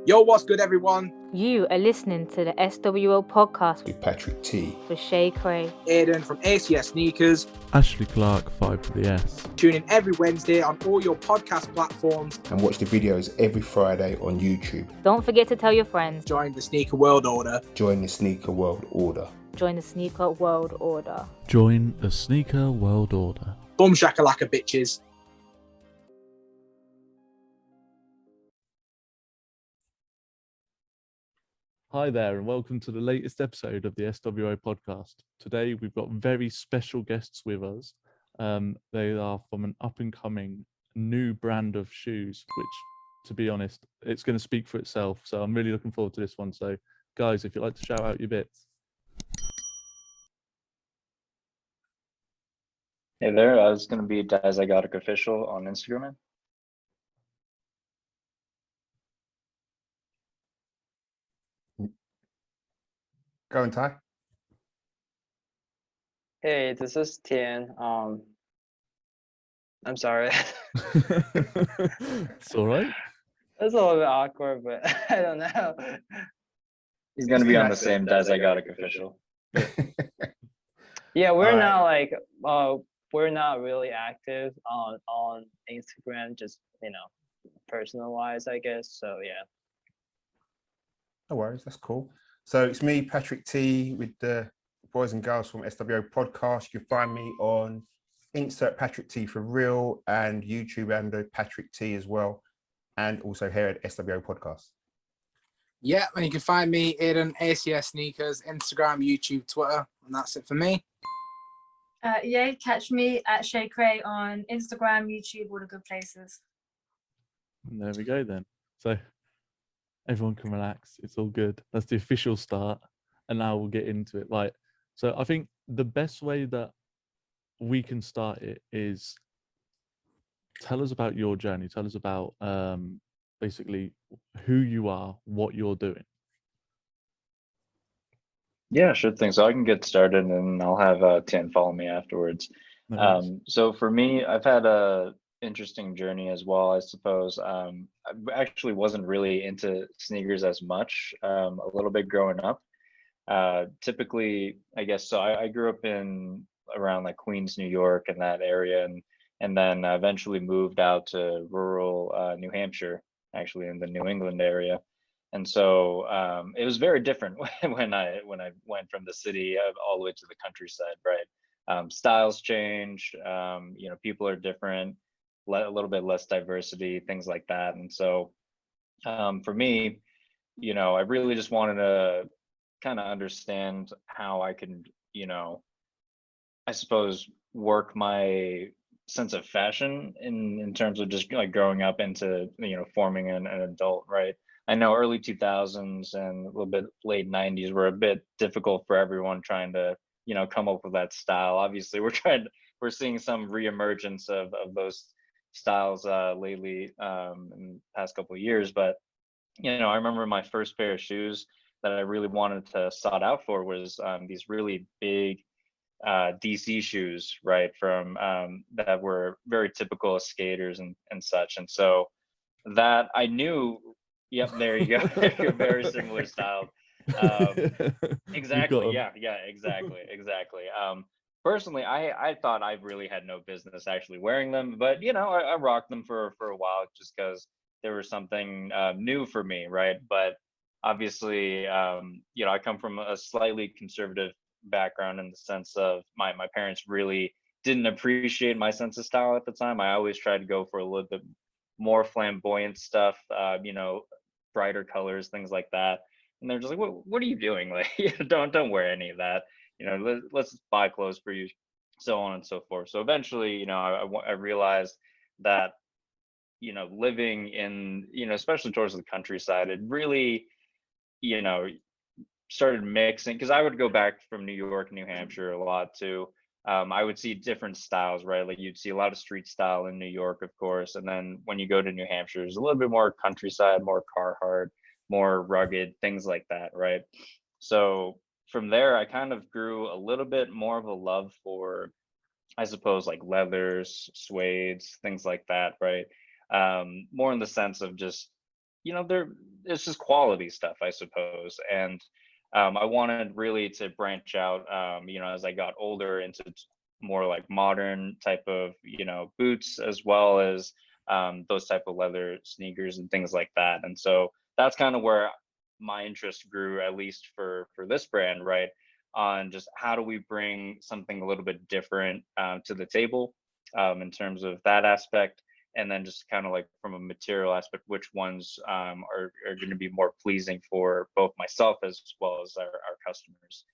Yo, what's good, everyone? You are listening to the sWo podcast with Patrick T. with Shay Cray. Aiden from ACS Sneakers. Ashley Clark, 5 for the S. Tune in every Wednesday on all your podcast platforms. And watch the videos every Friday on YouTube. Don't forget to tell your friends. Join the Sneaker World Order. Join the Sneaker World Order. Join the Sneaker World Order. Join the Sneaker World Order. Boom shakalaka, bitches. Hi there, and welcome to the latest episode of the sWo podcast. Today, we've got very special guests with us. They are from an up-and-coming new brand of shoes, which, to be honest, it's going to speak for itself. So I'm really looking forward to this one. So, guys, if you'd like to shout out your bits. Hey there, I was going to be Dizygotic Official on Instagram. Go on, Ty. Hey, this is Tian. I'm sorry. It's all right. That's a little bit awkward, but I don't know. He's going to be on the same Dizygotic Official. Yeah, we're not like we're not really active on Instagram, just personal wise, I guess. So yeah. No worries, that's cool. So it's me, Patrick T, with the boys and girls from sWo podcast. You can find me on insert Patrick T for real and YouTube and Patrick T as well, and also here at sWo podcast. Yeah, and you can find me, Aiden, ACS Sneakers, Instagram, YouTube, Twitter, and that's it for me. Catch me at Shay Cray on Instagram, YouTube, all the good places. And there we go then. So everyone can relax. It's all good. That's the official start. And now we'll get into it. Right. So I think the best way that we can start it is tell us about your journey. Tell us about basically who you are, what you're doing. Yeah, sure thing. So I can get started and I'll have Tian follow me afterwards. So for me, I've had a interesting journey as well, I suppose. I actually wasn't really into sneakers as much, a little bit growing up. Typically, I guess, so I grew up in around like Queens, New York, and that area, and then eventually moved out to rural New Hampshire, actually in the New England area. And so it was very different when I went from the city all the way to the countryside, right? Styles change, people are different, a little bit less diversity, things like that. And so for me, I really just wanted to kind of understand how I can, I suppose, work my sense of fashion in terms of just like growing up into, forming an adult, right? I know early 2000s and a little bit late 90s were a bit difficult for everyone trying to, come up with that style. Obviously, we're seeing some reemergence of those styles lately in the past couple of years. But, I remember my first pair of shoes that I really wanted to sought out for was these really big DC shoes, right? From that were very typical of skaters and such. And so that I knew, yep, there you go. You're very similar style. Exactly. Yeah, exactly. Personally, I thought I really had no business actually wearing them, but I rocked them for a while just because there was something new for me, right? But obviously, I come from a slightly conservative background in the sense of my parents really didn't appreciate my sense of style at the time. I always tried to go for a little bit more flamboyant stuff, brighter colors, things like that. And they're just like, what are you doing? Like, don't wear any of that. Let's buy clothes for you, so on and so forth. So eventually, I realized that, living in, especially towards the countryside, it really, started mixing, because I would go back from New York, New Hampshire a lot too. I would see different styles, right? Like you'd see a lot of street style in New York, of course. And then when you go to New Hampshire, there's a little bit more countryside, more Carhartt, more rugged, things like that, right? So from there, I kind of grew a little bit more of a love for, I suppose, like leathers, suedes, things like that, right? More in the sense of just it's just quality stuff, I suppose. And I wanted really to branch out, as I got older into more like modern type of, boots, as well as those type of leather sneakers and things like that. And so that's kind of where my interest grew, at least for this brand, right? On just how do we bring something a little bit different to the table in terms of that aspect, and then just kind of like from a material aspect, which ones are going to be more pleasing for both myself as well as our customers.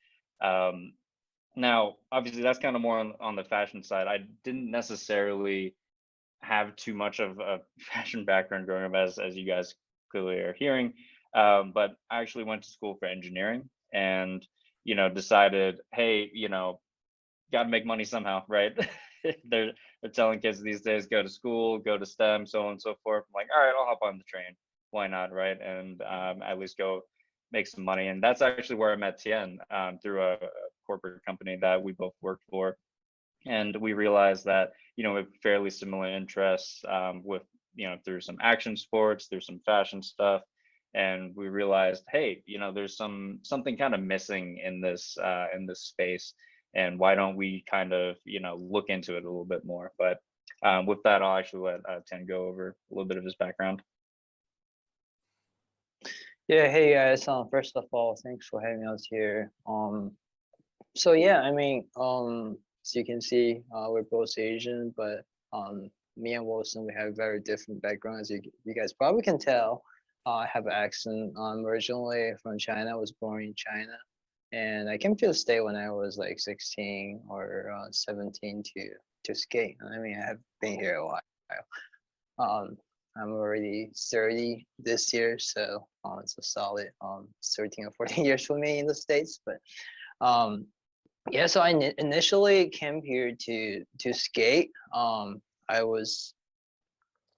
Now, obviously, that's kind of more on the fashion side. I didn't necessarily have too much of a fashion background growing up, as you guys clearly are hearing. But I actually went to school for engineering, and decided, hey, got to make money somehow, right? they're telling kids these days, go to school, go to STEM, so on and so forth. I'm like, all right, I'll hop on the train. Why not, right? And at least go make some money. And that's actually where I met Tien, through a corporate company that we both worked for. And we realized that we have fairly similar interests, with through some action sports, through some fashion stuff. And we realized, hey, there's something kind of missing in this space, and why don't we kind of look into it a little bit more. But with that, I'll actually let Tien go over a little bit of his background. Yeah, hey guys. First of all, thanks for having us here. So yeah, I mean, as you can see, we're both Asian, but me and Wilson, we have very different backgrounds. You guys probably can tell. I have an accent. I'm originally from China. I was born in China, and I came to the state when I was like 16 or 17 to skate. I mean, I have been here a while. I'm already 30 this year, so it's a solid 13 or 14 years for me in the States. But yeah, so I initially came here to skate.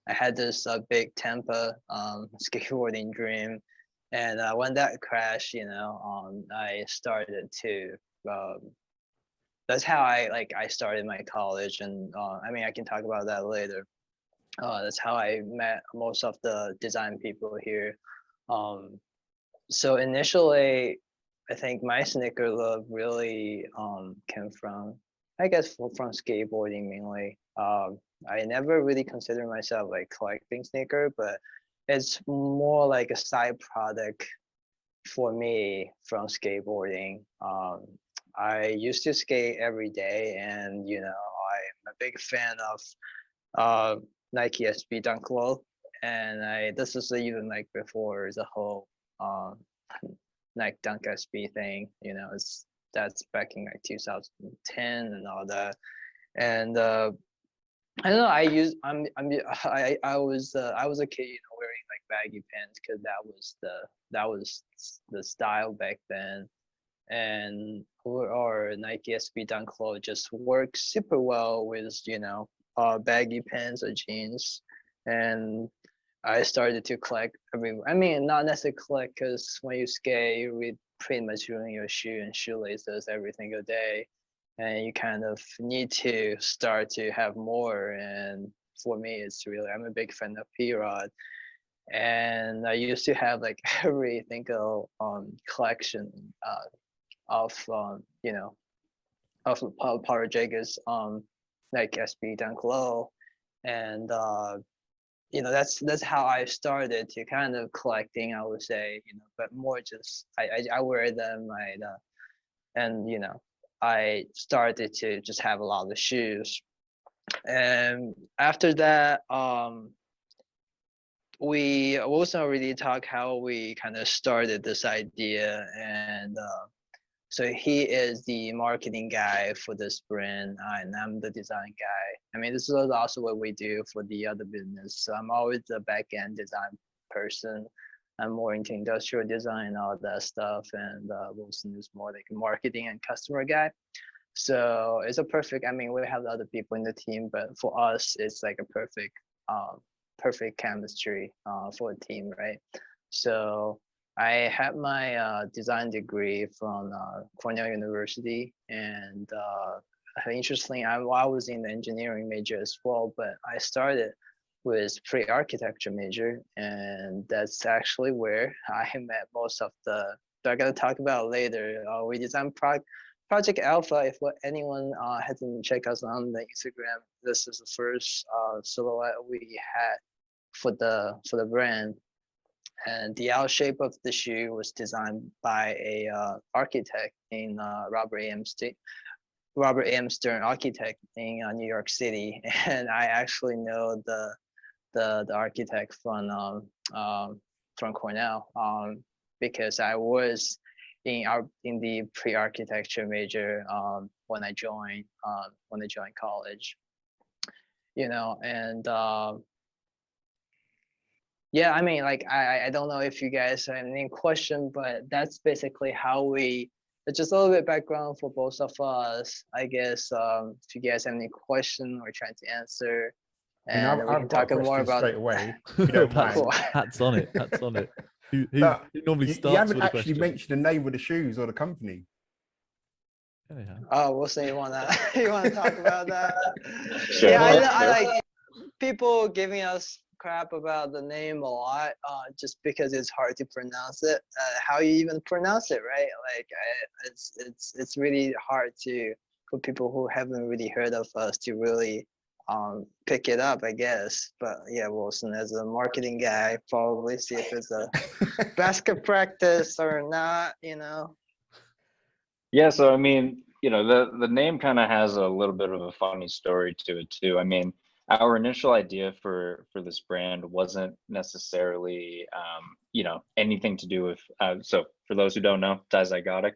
I had this big Tampa skateboarding dream, and when that crashed, I started to. That's how I started my college, and I mean, I can talk about that later. That's how I met most of the design people here. So initially, I think my sneaker love really came from, I guess, from skateboarding mainly. I never really considered myself like collecting sneaker, but it's more like a side product for me from skateboarding. I used to skate every day, and I'm a big fan of Nike SB Dunk Low, and this is even like before the whole Nike Dunk SB thing. That's back in like 2010 and all that. And I don't know. I was a kid, wearing like baggy pants because that was the style back then. And our Nike SB Dunk Low just works super well with baggy pants or jeans. And I started to collect everywhere. I mean, not necessarily collect, because when you skate, you pretty much ruin your shoe and shoelaces every single day, and you kind of need to start to have more. And for me, I'm a big fan of P-Rod, and I used to have like every single collection of Power Jaggers like SB Dunk Low, and that's how I started to kind of collecting, I would say, but more just I wear them, and I started to just have a lot of shoes. And after that, we also already talked how we kind of started this idea. And so he is the marketing guy for this brand, and I'm the design guy. I mean, this is also what we do for the other business. So I'm always the back-end design person. I'm more into industrial design and all that stuff, and Wilson is more like a marketing and customer guy. So it's a perfect, I mean, we have other people in the team, but for us, it's like a perfect chemistry for a team, right? So I had my design degree from Cornell University, and interestingly, I was in the engineering major as well, but I started was pre-architecture major, and that's actually where I met most of the. That I'm gonna talk about later. We designed Project Alpha. If anyone hasn't checked us on the Instagram, this is the first silhouette we had for the brand, and the L shape of the shoe was designed by a architect in Robert A.M. Stern architect in New York City, and I actually know the architect from Cornell, because I was in the pre-architecture major when I joined college, you know. And yeah, I mean, like, I don't know if you guys have any question, but that's basically how we. It's just a little bit background for both of us, I guess. If you guys have any question or trying to answer, and we can talk more about straight away. If you don't mind. Cool. Hats on it. Hats on it. Who normally starts You haven't with a actually question? mentioned the name of the shoes or the company. Anyhow. Oh, we'll see. You wanna talk about that? Sure. Yeah, I like people giving us crap about the name a lot, just because it's hard to pronounce it. How you even pronounce it, right? Like, it's really hard for people who haven't really heard of us to really pick it up, I guess. But yeah, Wilson, as a marketing guy, probably see if it's a basket practice or not, you know. Yeah, so I mean, you know, the name kind of has a little bit of a funny story to it too. I mean, our initial idea for this brand wasn't necessarily, you know, anything to do with. So for those who don't know, dizygotic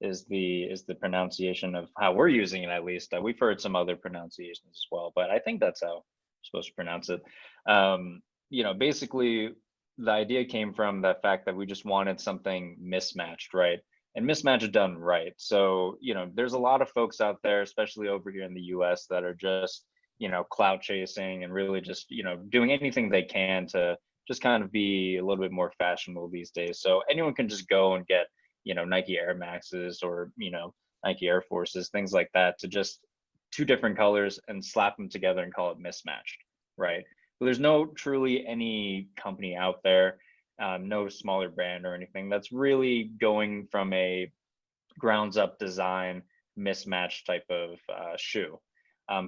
is the pronunciation of how we're using it. At least we've heard some other pronunciations as well, but I think that's how we're supposed to pronounce it. You know, basically, the idea came from the fact that we just wanted something mismatched, right? And mismatched done right. So, you know, there's a lot of folks out there, especially over here in the US, that are just, you know, clout chasing and really just, you know, doing anything they can to just kind of be a little bit more fashionable these days. So anyone can just go and get, you know, Nike Air Maxes or, you know, Nike Air Forces, things like that, to just two different colors and slap them together and call it mismatched, right? But there's no truly any company out there, no smaller brand or anything that's really going from a grounds up design mismatch type of shoe.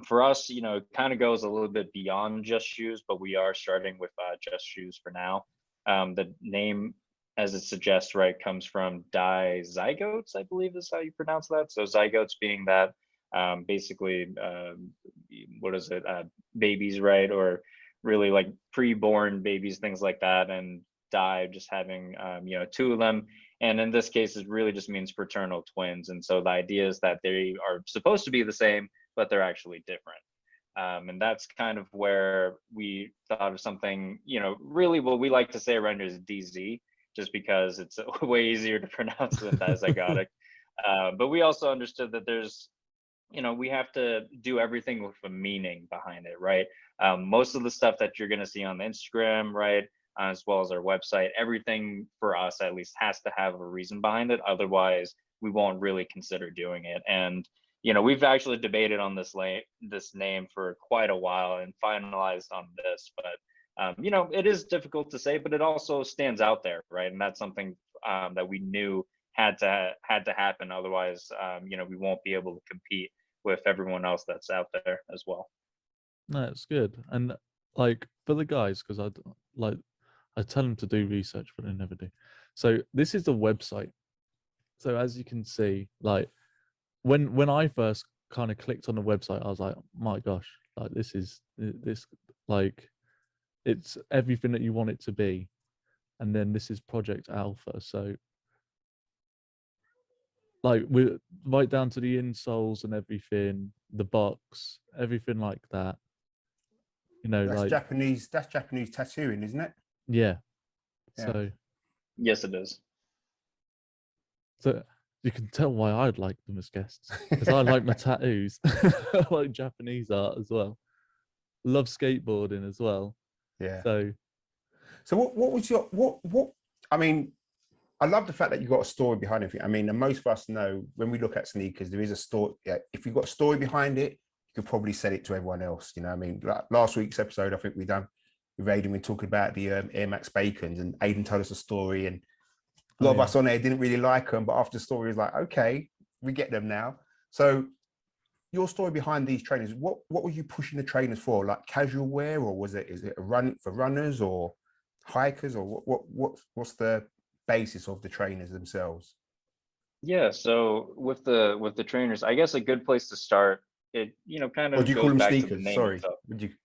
For us, you know, it kind of goes a little bit beyond just shoes, but we are starting with just shoes for now. The name, as it suggests, right, comes from dizygotes, I believe is how you pronounce that. So zygotes being that basically, what is it, babies, right? Or really like pre-born babies, things like that. And just having, you know, two of them. And in this case, it really just means fraternal twins. And so the idea is that they are supposed to be the same, but they're actually different. And that's kind of where we thought of something, you know, really what we like to say around here is DZ, just because it's way easier to pronounce than dizygotic. But we also understood that there's, you know, we have to do everything with a meaning behind it, right? Most of the stuff that you're going to see on the Instagram, right, as well as our website, everything for us at least has to have a reason behind it. Otherwise, we won't really consider doing it. And you know, we've actually debated on this name for quite a while and finalized on this. But you know, it is difficult to say, but it also stands out there, right? And that's something that we knew had to happen. Otherwise, you know, we won't be able to compete with everyone else that's out there as well. No, it's good. And like for the guys, because I tell them to do research, but they never do. So this is the website. So as you can see, like when I first kind of clicked on the website, I was like, my gosh, like this like it's everything that you want it to be. And then this is Project Alpha. So like we're right down to the insoles and everything, the box, everything like that. You know, That's like Japanese tattooing, isn't it? yeah. Yeah. So Yes, it is. so you can tell why I'd like them as guests, because I like my tattoos. I like Japanese art as well. Love skateboarding as well. Yeah. So what was your what? I mean, I love the fact that you got a story behind it. I mean, and most of us know when we look at sneakers, there is a story. Yeah, if you've got a story behind it, you could probably sell it to everyone else. You know, I mean, like last week's episode, I think we done with Aiden, we're talking about the Air Max Bacons, and Aiden told us a story, and a lot of us on there didn't really like them, but after the story was like, okay, we get them now. So your story behind these trainers, what were you pushing the trainers for? Like casual wear, or is it a run for runners or hikers, or what's the basis of the trainers themselves? Yeah, so with the trainers, I guess a good place to start, it kind Or do of you call goes them back to the sneakers? name Sorry, itself.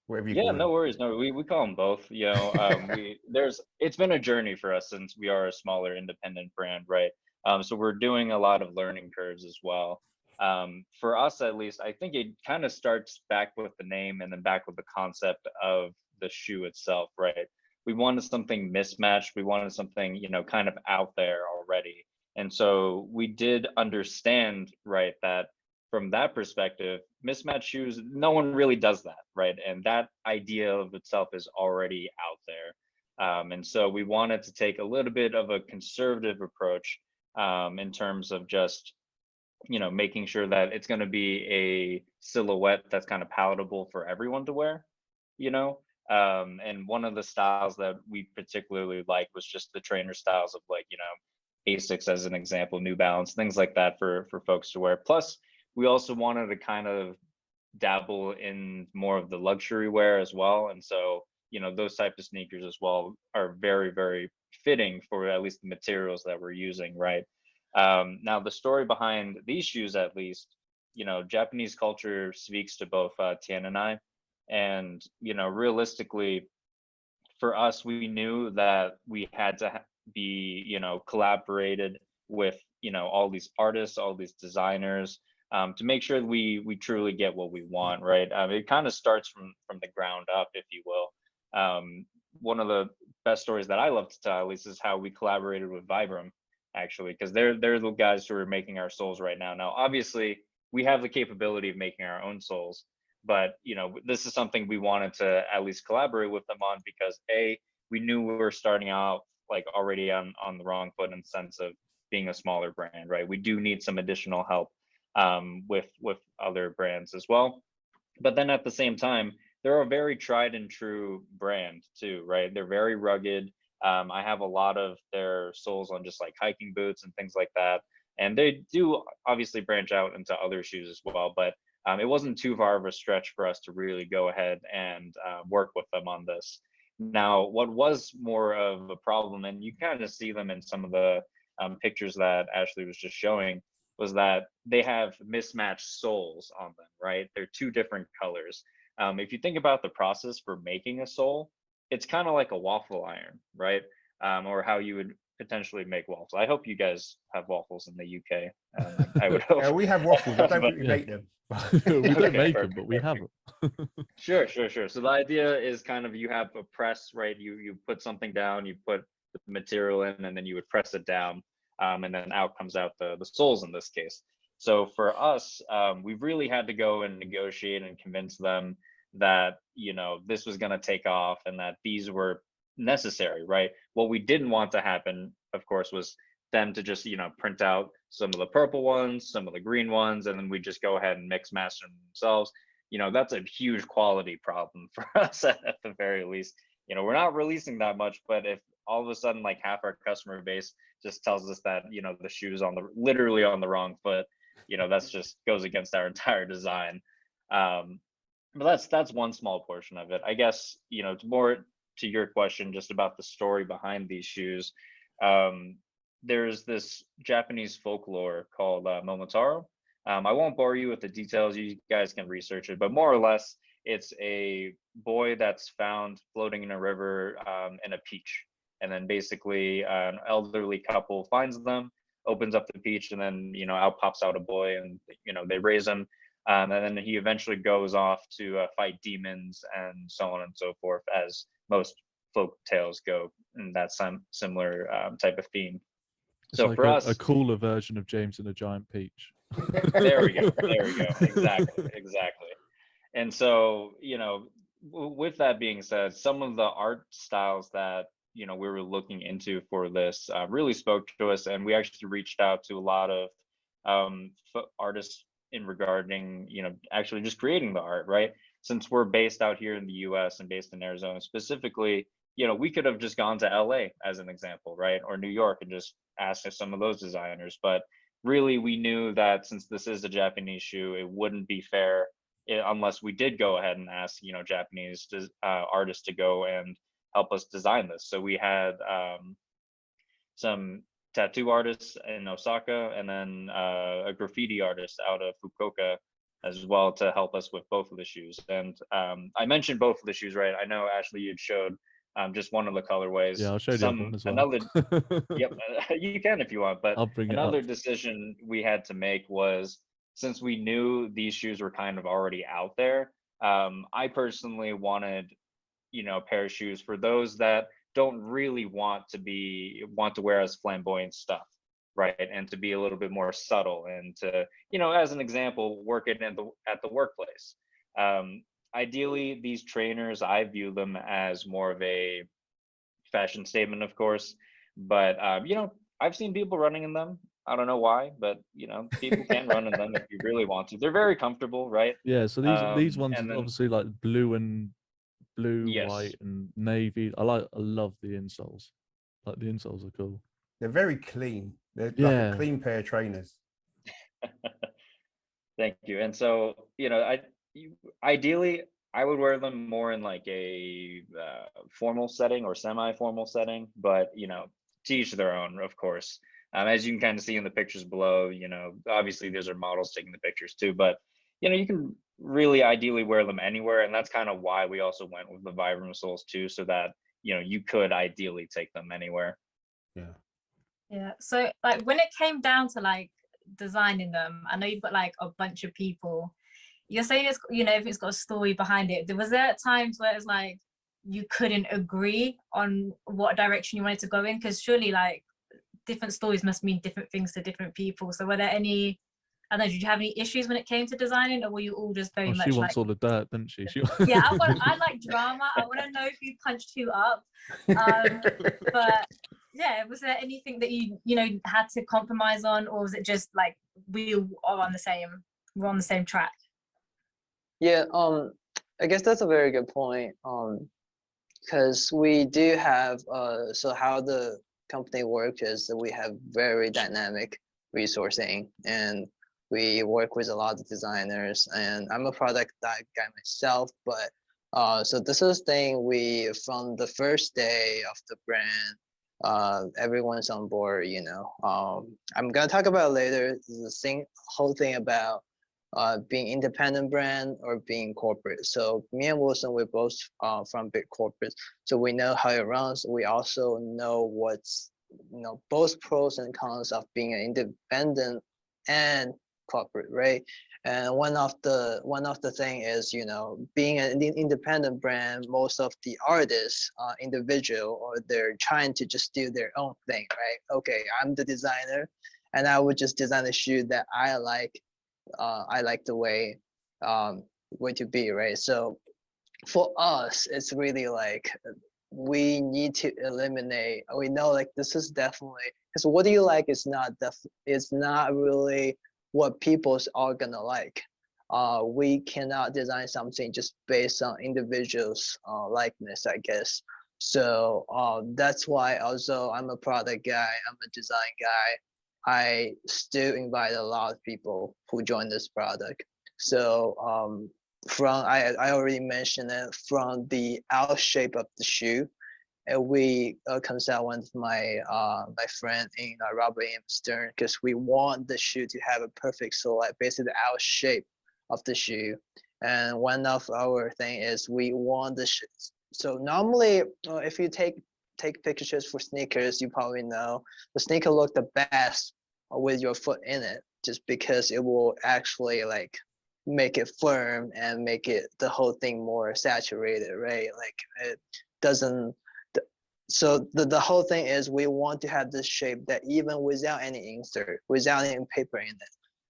whatever you Yeah, call no them. worries. No, we call them both. It's been a journey for us since we are a smaller independent brand, right? So we're doing a lot of learning curves as well. For us, at least, I think it kind of starts back with the name and then back with the concept of the shoe itself, right? We wanted something mismatched. We wanted something, kind of out there already. And so we did understand, right, that from that perspective, mismatched shoes, no one really does that, right? And that idea of itself is already out there. And so we wanted to take a little bit of a conservative approach in terms of just, making sure that it's going to be a silhouette that's kind of palatable for everyone to wear, you know? And one of the styles that we particularly liked was just the trainer styles of like, Asics as an example, New Balance, things like that for folks to wear. Plus, we also wanted to kind of dabble in more of the luxury wear as well. And so, those type of sneakers as well are very, very fitting for at least the materials that we're using, right? Now, the story behind these shoes, at least, Japanese culture speaks to both Tian and I. And, realistically, for us, we knew that we had to be, collaborated with, all these artists, all these designers, to make sure that we truly get what we want, right? It kind of starts from the ground up, if you will. One of the best stories that I love to tell, at least, is how we collaborated with Vibram, actually, because they're the guys who are making our soles right now. Now, obviously, we have the capability of making our own soles, but this is something we wanted to at least collaborate with them on because we knew we were starting out like already on the wrong foot in the sense of being a smaller brand, right? We do need some additional help with other brands as well. But then at the same time, they're a very tried and true brand too, right? They're very rugged. I have a lot of their soles on just like hiking boots and things like that. And they do obviously branch out into other shoes as well, but it wasn't too far of a stretch for us to really go ahead and work with them on this. Now, what was more of a problem, and you kind of see them in some of the pictures that Ashley was just showing, was that they have mismatched soles on them, right? They're two different colors. If you think about the process for making a sole, it's kind of like a waffle iron, right? Or how you would potentially make waffles. I hope you guys have waffles in the UK. I would hope. Yeah, we have waffles. I don't But think we make them. We don't Okay, make them, perfect, but we have perfect. them. Sure. So the idea is kind of you have a press, right? You put something down, you put the material in, and then you would press it down, and then out comes out the soles in this case. So for us, we really had to go and negotiate and convince them that this was going to take off and that these were necessary, right? What we didn't want to happen, of course, was them to just print out some of the purple ones, some of the green ones, and then we just go ahead and mix match them themselves. That's a huge quality problem for us at the very least. We're not releasing that much, but if all of a sudden like half our customer base just tells us that the shoe's literally on the wrong foot, that's just goes against our entire design. But that's one small portion of it. I guess it's more to your question just about the story behind these shoes. There's this Japanese folklore called Momotaro. I won't bore you with the details. You guys can research it, but more or less, it's a boy that's found floating in a river in a peach. And then basically an elderly couple finds them, opens up the peach, and then, out pops out a boy and, they raise him. And then he eventually goes off to fight demons and so on and so forth, as most folk tales go in that similar type of theme. It's So like for a us, cooler version of James and the Giant Peach. there we go. Exactly. And so, with that being said, some of the art styles that, we were looking into for this really spoke to us. And we actually reached out to a lot of artists in regarding, actually just creating the art, right? since we're based out here in the US and based in Arizona specifically, we could have just gone to LA as an example, right? Or New York and just asked some of those designers. But really, we knew that since this is a Japanese shoe, it wouldn't be fair unless we did go ahead and ask, Japanese artists to go and help us design this. So we had some tattoo artists in Osaka, and then a graffiti artist out of Fukuoka as well to help us with both of the shoes. And I mentioned both of the shoes, right? I know Ashley, you'd showed just one of the colorways. Yeah, I'll show you the other one as well. Another, yep, you can if you want. But I'll bring another it up. decision we had to make was, since we knew these shoes were kind of already out there, I personally wanted, a pair of shoes for those that don't really want to wear as flamboyant stuff, right? And to be a little bit more subtle, and to, as an example, work it at the workplace. Ideally, these trainers, I view them as more of a fashion statement, of course, but I've seen people running in them. I don't know why, but people can run in them if you really want to. They're very comfortable, right? Yeah, so these ones and are then, obviously like blue, yes, white, and navy. I love the insoles. Like the insoles are cool. They're very clean. They're like Yeah. a clean pair of trainers. Thank you. And so, ideally, I would wear them more in like a formal setting or semi-formal setting, but to each their own, of course. As you can kind of see in the pictures below, obviously these are models taking the pictures too, but you can really ideally wear them anywhere, and that's kind of why we also went with the Vibram soles too, so that you could ideally take them anywhere. Yeah. So like when it came down to like designing them, I know you've got like a bunch of people. You're saying it's, if it's got a story behind it. Was there times where it's like you couldn't agree on what direction you wanted to go in? Because surely like different stories must mean different things to different people. So were there any, I don't know, did you have any issues when it came to designing, or were you all just very much she wants like, all the dirt, doesn't she? Yeah, I like drama. I want to know who punched who up. But yeah, was there anything that you had to compromise on, or was it just like we're on the same track? Yeah, I guess that's a very good point. Because we do have so how the company works is that we have very dynamic resourcing, and we work with a lot of designers, and I'm a product guy myself, but so this is thing we, from the first day of the brand, everyone's on board, I'm gonna talk about later the whole thing about being independent brand or being corporate. So me and Wilson, we're both from big corporates, so we know how it runs. We also know what's both pros and cons of being an independent and corporate, right? And one of the thing is, being an independent brand, most of the artists are individual, or they're trying to just do their own thing, right? Okay, I'm the designer, and I would just design a shoe that I like the way to be, right? So for us, it's really like we need to eliminate. We know like this is definitely, because what do you like is not really what people's are gonna like. We cannot design something just based on individuals' likeness, I guess. So that's why, although I'm a product guy, I'm a design guy, I still invite a lot of people who join this product. So from I already mentioned it, from the out shape of the shoe, and we consult with my friend in Robert M. Stern, because we want the shoe to have a perfect silhouette, basically the out shape of the shoe. And one of our thing is we want the shoe. So normally, if you take pictures for sneakers, you probably know the sneaker look the best with your foot in it, just because it will actually like make it firm and make it the whole thing more saturated, right? Like it doesn't. So the whole thing is we want to have this shape that even without any insert, without any paper in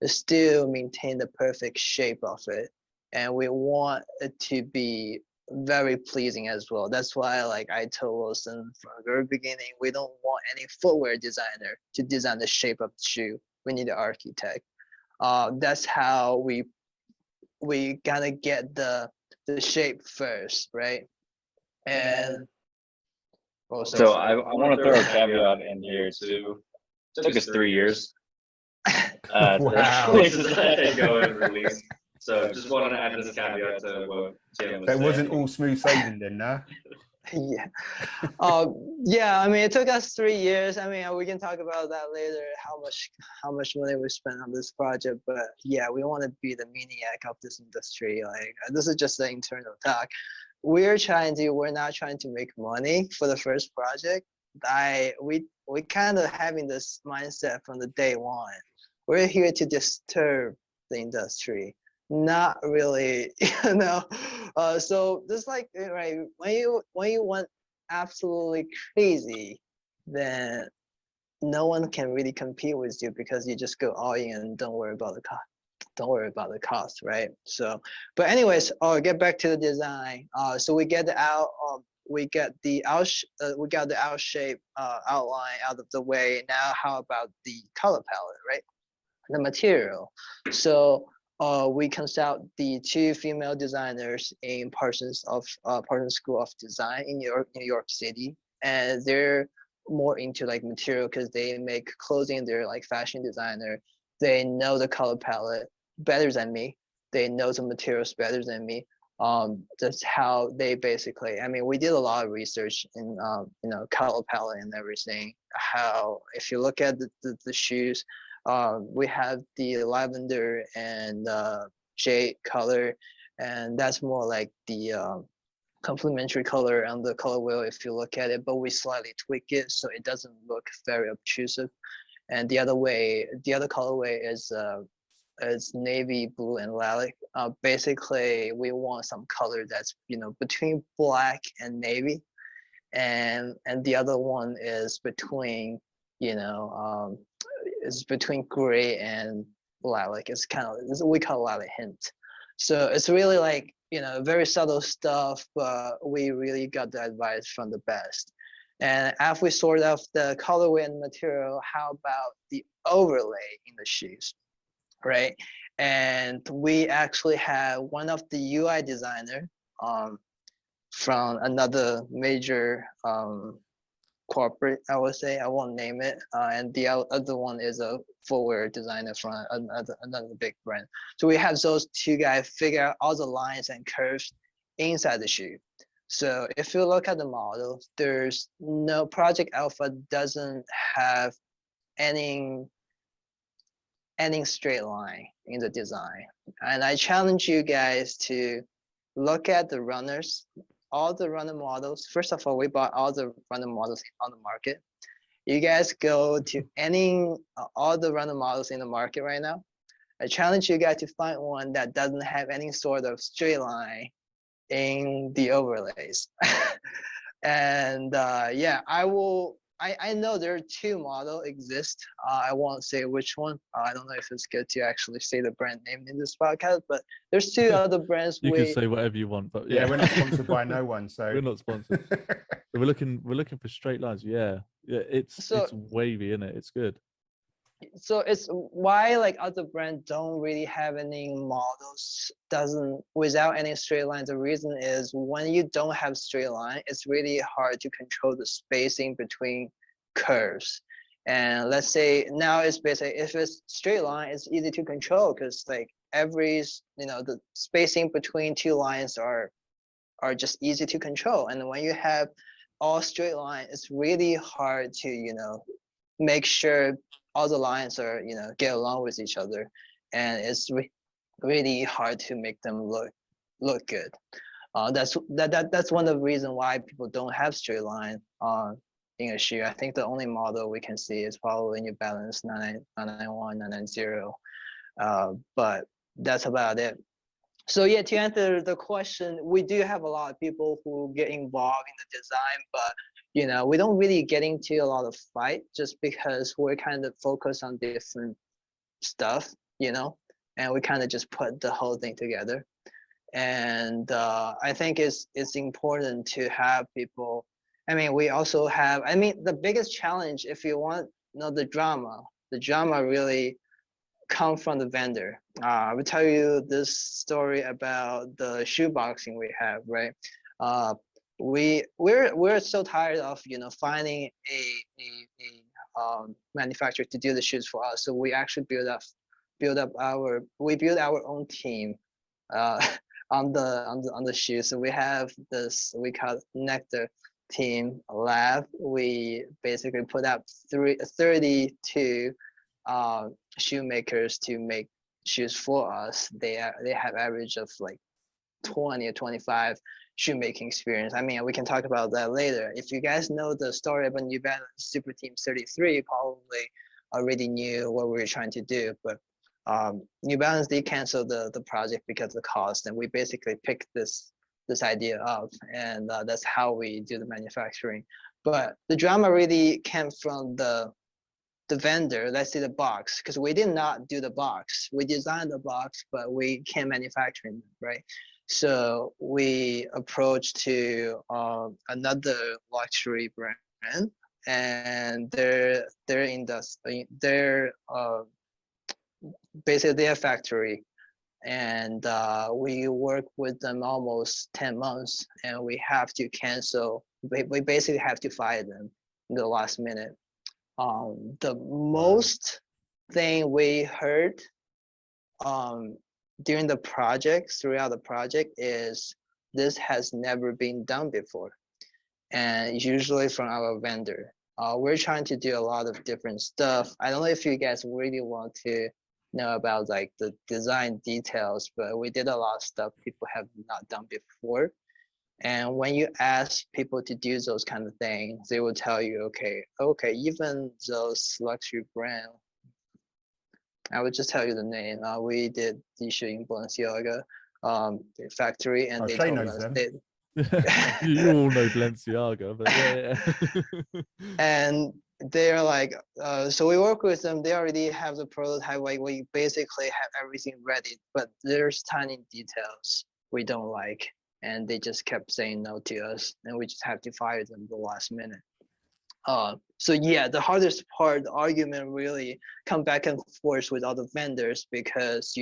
it still maintain the perfect shape of it, and we want it to be very pleasing as well. That's why, like I told Wilson from the very beginning, we don't want any footwear designer to design the shape of the shoe. We need an architect. That's how we gotta get the the shape first, right? And also, So I want to throw a caveat in here too. It took us 3 years. Wow. The releases that I go and release. So just wanted to add this caveat to what Jim was That saying. wasn't all smooth sailing then, nah? yeah. Yeah, I mean, it took us 3 years. I mean, we can talk about that later, how much money we spent on this project. But yeah, we want to be the maniac of this industry. Like, this is just the internal talk. We're not trying to make money for the first project. We kind of having this mindset from the day one. We're here to disturb the industry, not really, you know. So just like, right, when you went absolutely crazy, then no one can really compete with you because you just go all in and don't worry about the cost. Don't worry about the cost, right? So, but anyways, I'll get back to the design. So we get the we got the out shape outline out of the way. Now, how about the color palette, right? The material. So we consult the 2 female designers in Parsons School of Design in New York City, and they're more into like material because they make clothing. They're like fashion designer. They know the color palette better than me. They know the materials better than me. That's how they basically. I mean, we did a lot of research in you know, color palette and everything. How if you look at the shoes. We have the lavender and jade color, and that's more like the complementary color on the color wheel if you look at it, but we slightly tweak it so it doesn't look very obtrusive. And the other colorway is navy blue and lilac. Basically, we want some color that's, you know, between black and navy, and the other one is between, you know, is between gray and lilac. It's kind of, we call it lilac hint. So it's really like, you know, very subtle stuff, but we really got the advice from the best. And after we sort out the colorway and material, how about the overlay in the shoes, right? And we actually have one of the UI designer from another major corporate, I would say, I won't name it, and the other one is a footwear designer from another big brand. So we have those 2 guys figure out all the lines and curves inside the shoe. So if you look at the model, there's no, Project Alpha doesn't have any straight line in the design. And I challenge you guys to look at the runners, all the runner models. First of all, we bought all the runner models on the market. You guys go to all the runner models in the market right now. I challenge you guys to find one that doesn't have any sort of straight line in the overlays. And yeah, I know there are 2 models exist. I won't say which one. I don't know if it's good to actually say the brand name in this podcast, but there's 2 other brands. You can say whatever you want, but yeah, we're not sponsored by no one, so we're not sponsored. we're looking for straight lines. Yeah, it's wavy, isn't it? It's good. So it's why like other brands don't really have any models without any straight lines. The reason is when you don't have straight line, it's really hard to control the spacing between curves. And let's say now it's basically, if it's straight line, it's easy to control because like every, you know, the spacing between 2 lines are just easy to control. And when you have all straight line, it's really hard to, you know, make sure all the lines are, you know, get along with each other, and it's really hard to make them look good. That's one of the reasons why people don't have straight line in a shoe. I think the only model we can see is probably New Balance 991, 990, but that's about it. So yeah, to answer the question, we do have a lot of people who get involved in the design, but you know, we don't really get into a lot of fight just because we're kind of focused on different stuff, you know, and we kind of just put the whole thing together. And I think it's important to have people. I mean, we also have, I mean, the biggest challenge, if you want, you know, the drama really come from the vendor. I will tell you this story about the shoe boxing we have, right? We're so tired of finding a manufacturer to do the shoes for us. So we actually build our own team on the shoes. So we have this we call Nectar team lab. We basically put up 32 shoemakers to make shoes for us. They have average of like 20 or 25 shoemaking experience. I mean, we can talk about that later. If you guys know the story about New Balance Super Team 33, you probably already knew what we were trying to do. But New Balance, they canceled the project because of the cost, and we basically picked this idea up, and that's how we do the manufacturing. But the drama really came from the vendor, let's say the box, because we did not do the box. We designed the box, but we can't manufacture it, right? So we approached to another luxury brand, and they're basically their factory, and we worked with them almost 10 months, and we have to cancel. We basically have to fire them in the last minute. The most thing we heard during the project, throughout the project, is this has never been done before, and usually from our vendor. We're trying to do a lot of different stuff. I don't know if you guys really want to know about like the design details, but we did a lot of stuff people have not done before. And when you ask people to do those kind of things, they will tell you, okay, even those luxury brand, I would just tell you the name. We did the shoe in Balenciaga factory, and they told us you all know Balenciaga, but yeah. And they're like, so we work with them. They already have the prototype. Like we basically have everything ready, but there's tiny details we don't like, and they just kept saying no to us, and we just have to fire them the last minute. So yeah, the hardest part, the argument really come back and forth with other vendors, because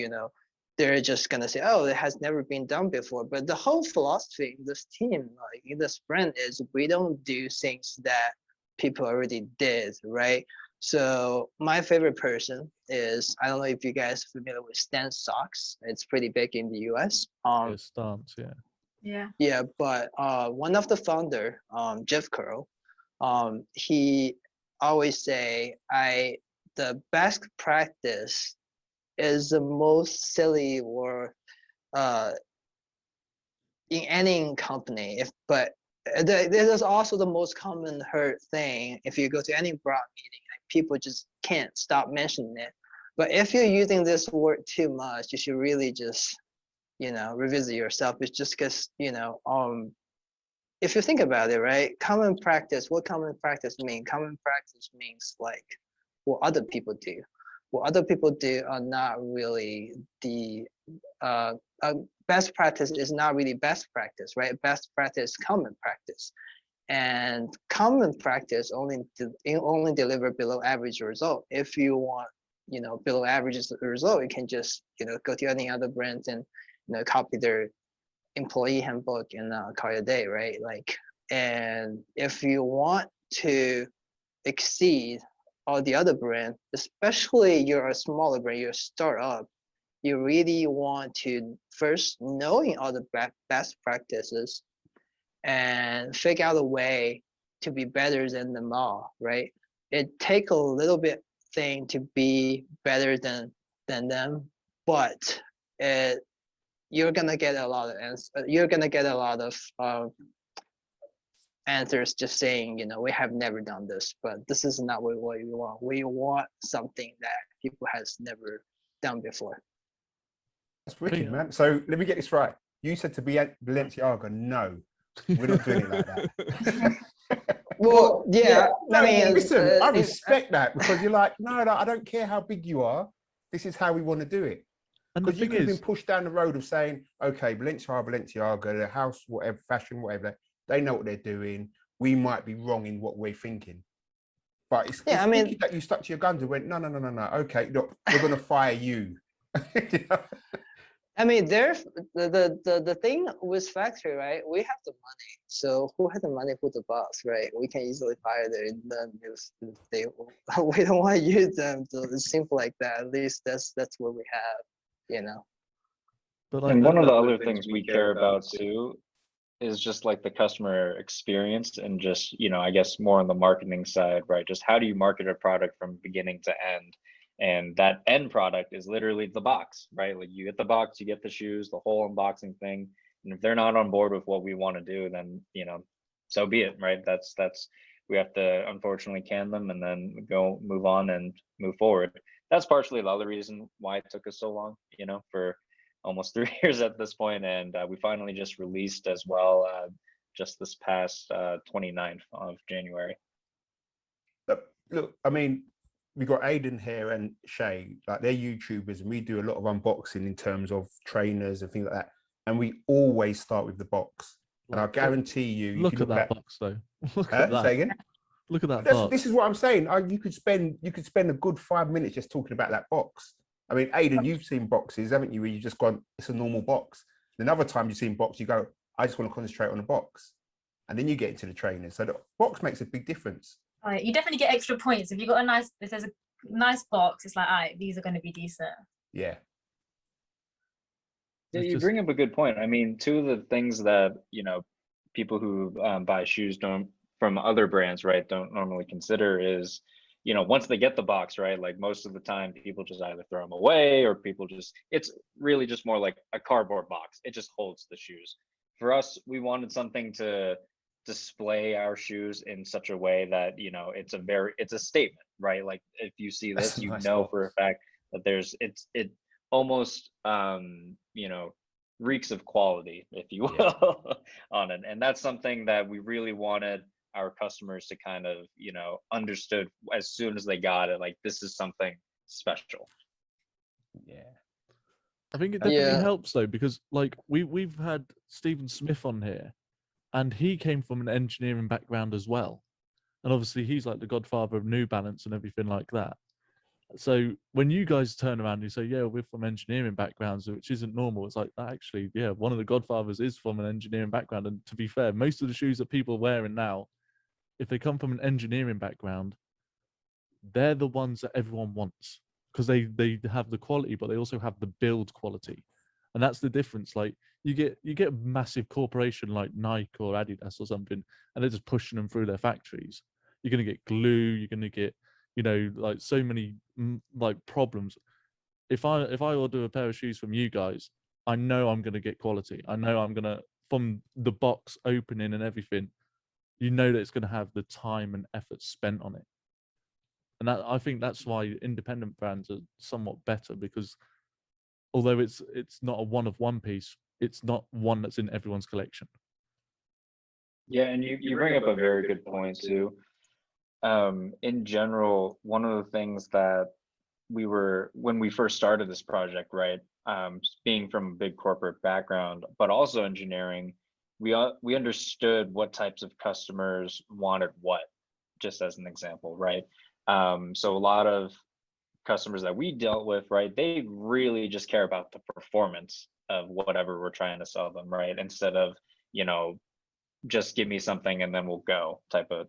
they're just gonna say, oh, it has never been done before. But the whole philosophy in this team, like in this brand, is we don't do things that people already did, right? So my favorite person is, I don't know if you guys are familiar with Stance Socks. It's pretty big in the US. Stance, yeah. Yeah, but one of the founder, Jeff Curl, he always say, the best practice is the most silly or in any company. But this is also the most common heard thing. If you go to any broad meeting, like, people just can't stop mentioning it. But if you're using this word too much, you should really just revisit yourself. It's just because if you think about it, right? Common practice, what common practice mean? Common practice means like what other people do. What other people do are not really the best practice is not really best practice, right? Best practice is common practice. And common practice only deliver below average result. If you want, below average result, you can just, go to any other brands and, copy their employee handbook and call it a day, right? Like, and if you want to exceed all the other brands, especially you're a smaller brand, you're a startup, you really want to first knowing all the best practices and figure out a way to be better than them all, right? It takes a little bit thing to be better than them, but you're gonna get a lot of answers. You're gonna get a lot of answers just saying, we have never done this, but this is not what we want. We want something that people has never done before. That's wicked, man. So let me get this right. You said to be at Balenciaga, no, we're not doing it like that. Well, yeah. No, I mean, listen, I respect that, because you're like, no, I don't care how big you are. This is how we want to do it. Because you could have been pushed down the road of saying, okay, Balenciaga, the house, whatever, fashion, whatever, they know what they're doing. We might be wrong in what we're thinking. But it's Yeah, I sneaky mean, that you stuck to your guns and went, no. Okay, look, we're gonna fire you. You know? I mean, the thing with factory, right? We have the money, so who has the money for the boss, right? We can easily fire them if they we don't want to use them. So it's simple like that. At least that's what we have, you know. But like And that, one of the other things we care about too is just like the customer experience and just, I guess more on the marketing side, right? Just how do you market a product from beginning to end? And that end product is literally the box, right? Like you get the box, you get the shoes, the whole unboxing thing. And if they're not on board with what we want to do, then, so be it, right? That's we have to unfortunately can them and then go move on and move forward. That's partially the other reason why it took us so long, for almost 3 years at this point. And we finally just released as well, just this past 29th of January. Look, I mean, we got Aiden here and Shay, like they're YouTubers, and we do a lot of unboxing in terms of trainers and things like that. And we always start with the box. And I guarantee you, look at that box though. Look at that. Say again. Look at that box. This is what I'm saying. You could spend a good 5 minutes just talking about that box. I mean, Aiden, you've seen boxes, haven't you? Where you just gone, it's a normal box. Then other times you've seen box, you go, I just want to concentrate on the box. And then you get into the trainers. So the box makes a big difference. You definitely get extra points if you got if there's a nice box. It's like, all right, these are going to be decent. Yeah. Yeah, you bring up a good point. I mean, two of the things that people who buy shoes from other brands, right, don't normally consider is, once they get the box, right, like most of the time people just either throw them away or it's really just more like a cardboard box. It just holds the shoes. For us, we wanted something to display our shoes in such a way that it's a statement, right? Like if you see this, for a fact that it almost reeks of quality, if you will, on it. And that's something that we really wanted our customers to kind of understood as soon as they got it, like this is something special. I think it definitely helps though, because like we've had Stephen Smith on here, and he came from an engineering background as well. And obviously he's like the godfather of New Balance and everything like that. So when you guys turn around and you say, yeah, we're from engineering backgrounds, which isn't normal, it's like, actually, yeah, one of the godfathers is from an engineering background. And to be fair, most of the shoes that people are wearing now, if they come from an engineering background, they're the ones that everyone wants, because they have the quality, but they also have the build quality. And that's the difference. Like you get a massive corporation like Nike or Adidas or something, and they're just pushing them through their factories. You're going to get glue. You're going to get, like so many like problems. If I order a pair of shoes from you guys, I know I'm going to get quality. I know I'm going to, from the box opening and everything, that it's going to have the time and effort spent on it. And that, I think that's why independent brands are somewhat better, because although it's not a one of one piece, it's not one that's in everyone's collection. Yeah, and you bring up a very good point too. In general, one of the things that when we first started this project, right, being from a big corporate background, but also engineering, we understood what types of customers wanted what, just as an example, right? So a lot of customers that we dealt with, right, they really just care about the performance of whatever we're trying to sell them, right? Instead of, just give me something and then we'll go type of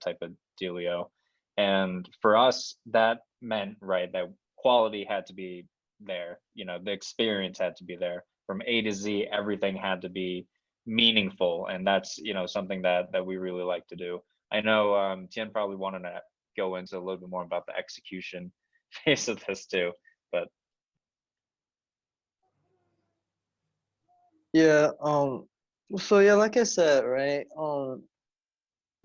dealio. And for us, that meant, right, that quality had to be there, the experience had to be there from A to Z, everything had to be meaningful. And that's, something that we really like to do. I know Tien probably wanted to go into a little bit more about the execution phase of this too, but so yeah, like I said, right,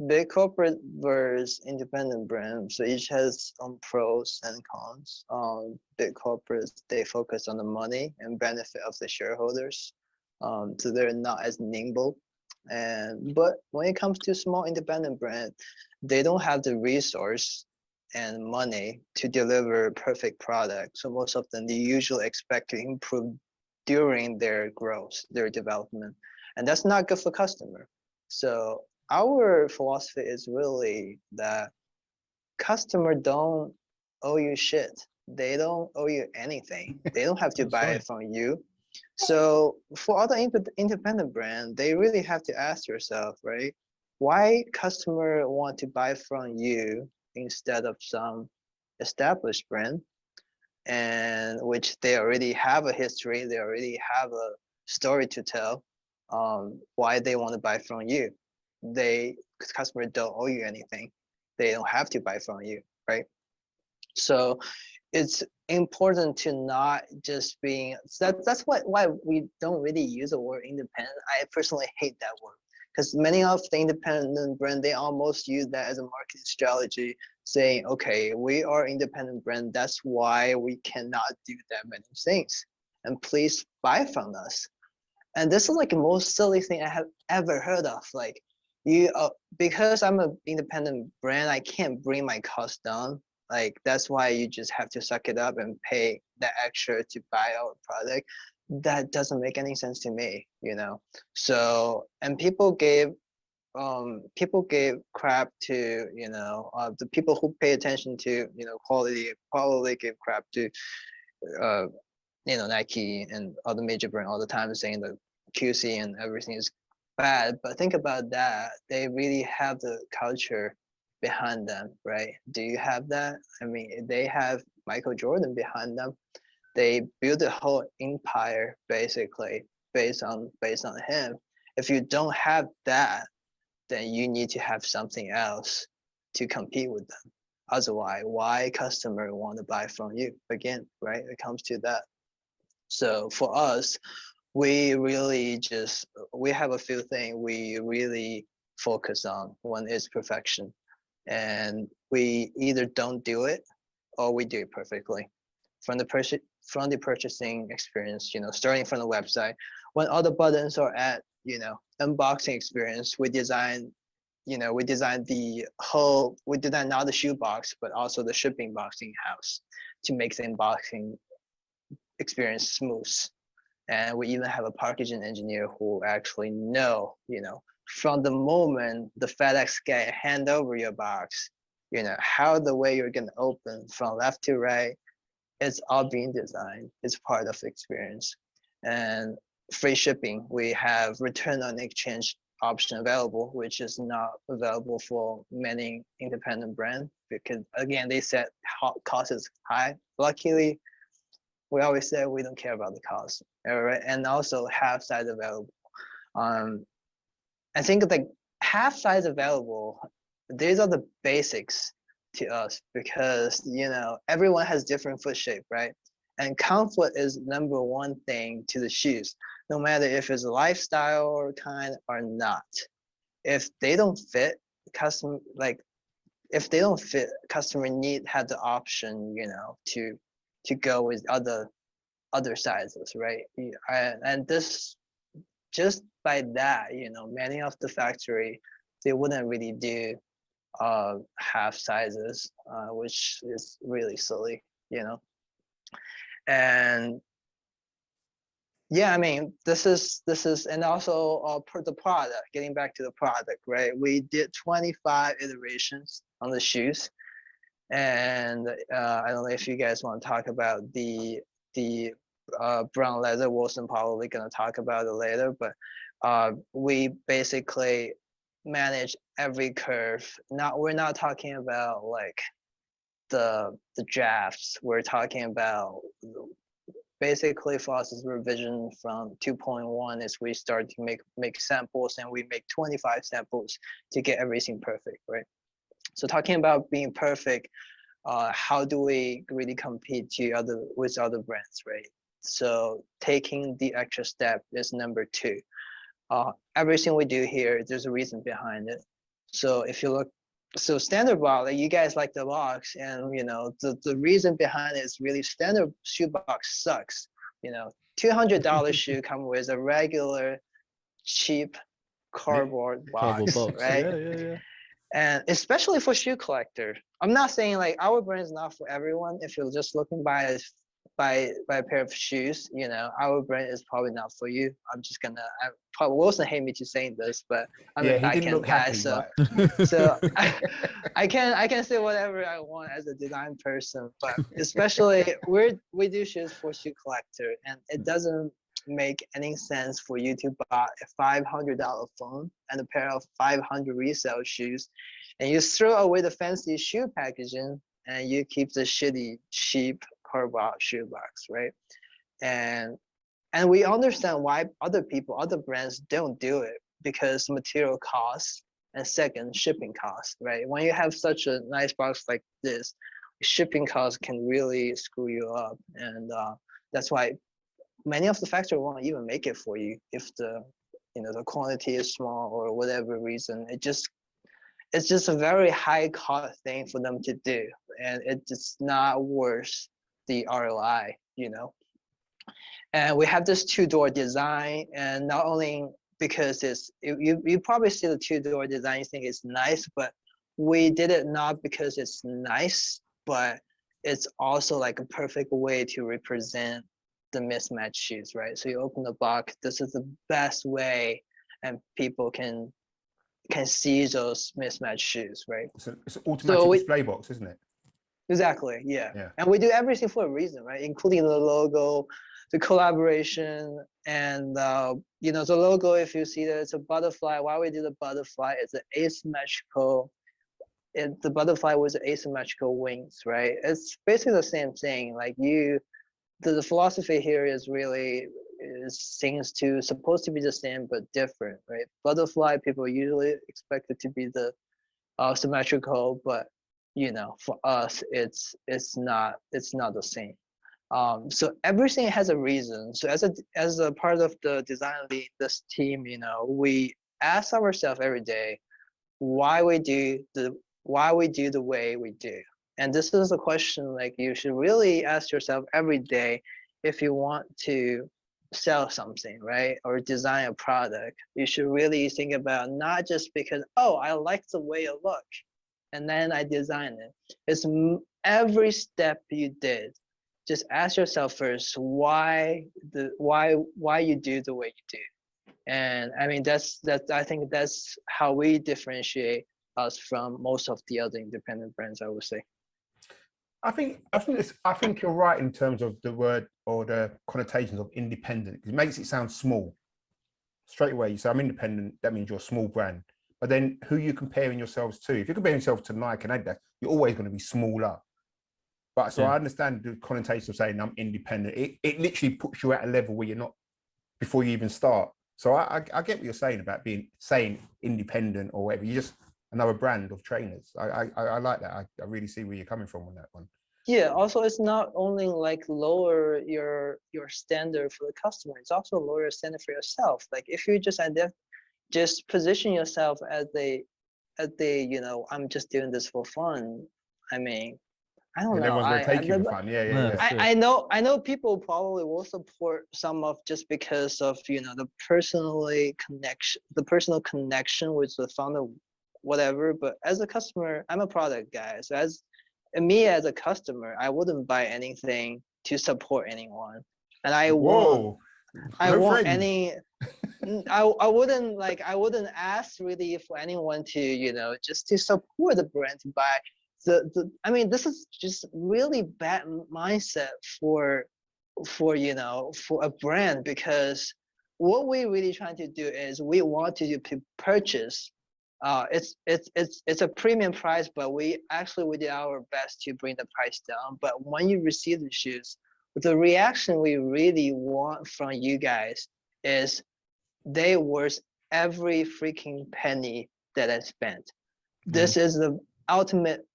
big corporate versus independent brand, so each has pros and cons. Big corporates, they focus on the money and benefit of the shareholders, so they're not as nimble. But when it comes to small independent brand, they don't have the resource and money to deliver perfect product. So most of them, they usually expect to improve during their growth, their development, and that's not good for customer. So our philosophy is really that customer don't owe you shit. They don't owe you anything. They don't have to That's buy right. it from you. So for other independent brand, they really have to ask yourself, right? Why customer want to buy from you instead of some established brand, and which they already have a history, they already have a story to tell, why they want to buy from you. They customer don't owe you anything. They don't have to buy from you, right? So it's important to not just being that's why we don't really use the word independent. I personally hate that word because many of the independent brand, they almost use that as a marketing strategy, saying, okay, we are independent brand, that's why we cannot do that many things, and please buy from us. And this is like the most silly thing I have ever heard of. Like, you because I'm an independent brand, I can't bring my cost down. Like, that's why you just have to suck it up and pay that extra to buy our product. That doesn't make any sense to me, you know. So, and people gave crap to, you know, the people who pay attention to, you know, quality probably give crap to uh you know, Nike and other major brand all the time, saying the QC and everything is bad. But think about that. They really have the culture behind them, right? Do you have that? I mean, they have Michael Jordan behind them. They built a whole empire basically based on him. If you don't have that, then you need to have something else to compete with them. Otherwise, why customer want to buy from you again, right? It comes to that. So for us, we really just, we have a few things we really focus on. One is perfection, and we either don't do it or we do it perfectly. From the purchasing experience, you know, starting from the website, when all the buttons are at, you know, unboxing experience, we design, you know, we design not the shoe box, but also the shipping box in house to make the unboxing experience smooth. And we even have a packaging engineer who actually know, you know, from the moment the FedEx guy hand over your box, you know, how the way you're gonna open from left to right, it's all being designed. It's part of the experience. And free shipping, we have return on exchange option available, which is not available for many independent brands because again, they said cost is high. Luckily, we always say we don't care about the cost, all right? And also half size available. I think like half size available, these are the basics to us because, you know, everyone has different foot shape, right? And comfort is number one thing to the shoes, no matter if it's a lifestyle or kind or not. If they don't fit, customer need have the option, you know, to go with other sizes, right? And this, just by that, you know, many of the factory, they wouldn't really do half sizes, which is really silly, you know. And yeah, I mean, this is, and also the product, getting back to the product, right? We did 25 iterations on the shoes. And I don't know if you guys want to talk about the brown leather. Wilson probably gonna talk about it later, but we basically manage every curve. We're not talking about like the drafts. We're talking about basically for us is revision from 2.1 is we start to make samples, and we make 25 samples to get everything perfect, right? So talking about being perfect, how do we really compete with other brands, right? So taking the extra step is number two. Everything we do here, there's a reason behind it. So if you look, so standard box, like you guys like the box, and you know the reason behind it is really standard shoe box sucks. You know, $200 shoe come with a regular cheap cardboard Cardboard box, box. right? Yeah. And especially for shoe collector, I'm not saying like our brand is not for everyone. If you're just looking by buy a pair of shoes, you know, our brand is probably not for you. I'm just gonna, probably Wilson hate me to saying this, but I'm Yeah, a he didn't back-end look guy, happy, so but so I can say whatever I want as a design person, but especially we do shoes for shoe collector, and it doesn't make any sense for you to buy a $500 phone and a pair of 500 resale shoes, and you throw away the fancy shoe packaging and you keep the shitty cheap cardboard shoe box, right? And we understand why other brands don't do it, because material costs and second, shipping costs, right? When you have such a nice box like this, shipping costs can really screw you up, and that's why many of the factories won't even make it for you if the the quantity is small or whatever reason. It's just a very high cost thing for them to do, and it's not worth the ROI, And we have this two-door design, and not only because you probably see the two-door design, you think it's nice, but we did it not because it's nice, but it's also like a perfect way to represent the mismatched shoes, right? So you open the box, this is the best way, and people can see those mismatched shoes, right? it's an automatic display box, isn't it? Exactly, yeah. And we do everything for a reason, right? Including the logo, the collaboration, and the logo. If you see that it's a butterfly, why we do the butterfly? It's an asymmetrical. The butterfly with asymmetrical wings, right? It's basically the same thing. Like the philosophy here is really things supposed to be the same but different, right? Butterfly, people usually expect it to be the symmetrical, but for us it's not the same. So everything has a reason. So as a part of the design lead, this team, we ask ourselves every day why we do the way we do. And this is a question like you should really ask yourself every day if you want to sell something, right? Or design a product. You should really think about not just because, oh, I like the way it looks, and then I design it. It's every step you did. Just ask yourself first why you do the way you do. And I mean I think that's how we differentiate us from most of the other independent brands, I would say. I think you're right in terms of the word or the connotations of independent. It makes it sound small. Straight away, you say I'm independent, that means you're a small brand. But then who are you comparing yourselves to? If you're comparing yourself to Nike and Adidas, you're always going to be smaller. But so I understand the connotation of saying I'm independent. It literally puts you at a level where you're not before you even start. So I get what you're saying about saying independent or whatever. You're just another brand of trainers. I like that. I really see where you're coming from on that one. Yeah. Also, it's not only like lower your standard for the customer. It's also lower your standard for yourself. Like if you just position yourself as I'm just doing this for fun. I mean, I don't know. Everyone's going to take you for fun. Yeah. I know people probably will support some of just because of the personal connection with the founder, whatever. But as a customer, I'm a product guy. So as a customer, I wouldn't buy anything to support anyone, and I won't any. I wouldn't ask really for anyone to just to support the brand to buy. I mean, this is just really bad mindset for a brand, because what we really trying to do is we want you to purchase. It's a premium price, but we did our best to bring the price down. But when you receive the shoes, the reaction we really want from you guys is they worth every freaking penny that I spent. This is the ultimate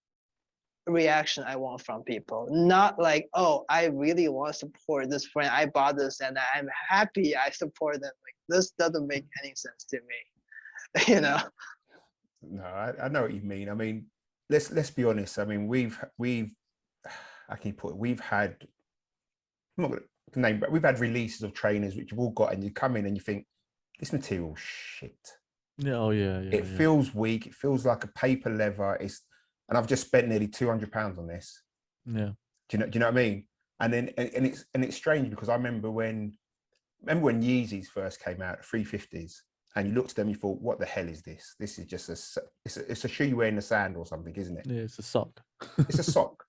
reaction I want from people. Not like, oh, I really want to support this brand. I bought this and I'm happy I support them. Like, this doesn't make any sense to me. No, I know what you mean. I mean, let's be honest. I mean, we've I can put it, we've had, I'm not going to name, but we've had releases of trainers which you've all got, and you come in and you think this material shit. Yeah. It feels weak. It feels like a paper leather. And I've just spent nearly £200 on this. Yeah. Do you know what I mean? And then and it's strange because I remember when Yeezys first came out, 350s, and you looked at them, you thought, what the hell is this? This is just it's a shoe you wear in the sand or something, isn't it? Yeah, it's a sock. It's a sock.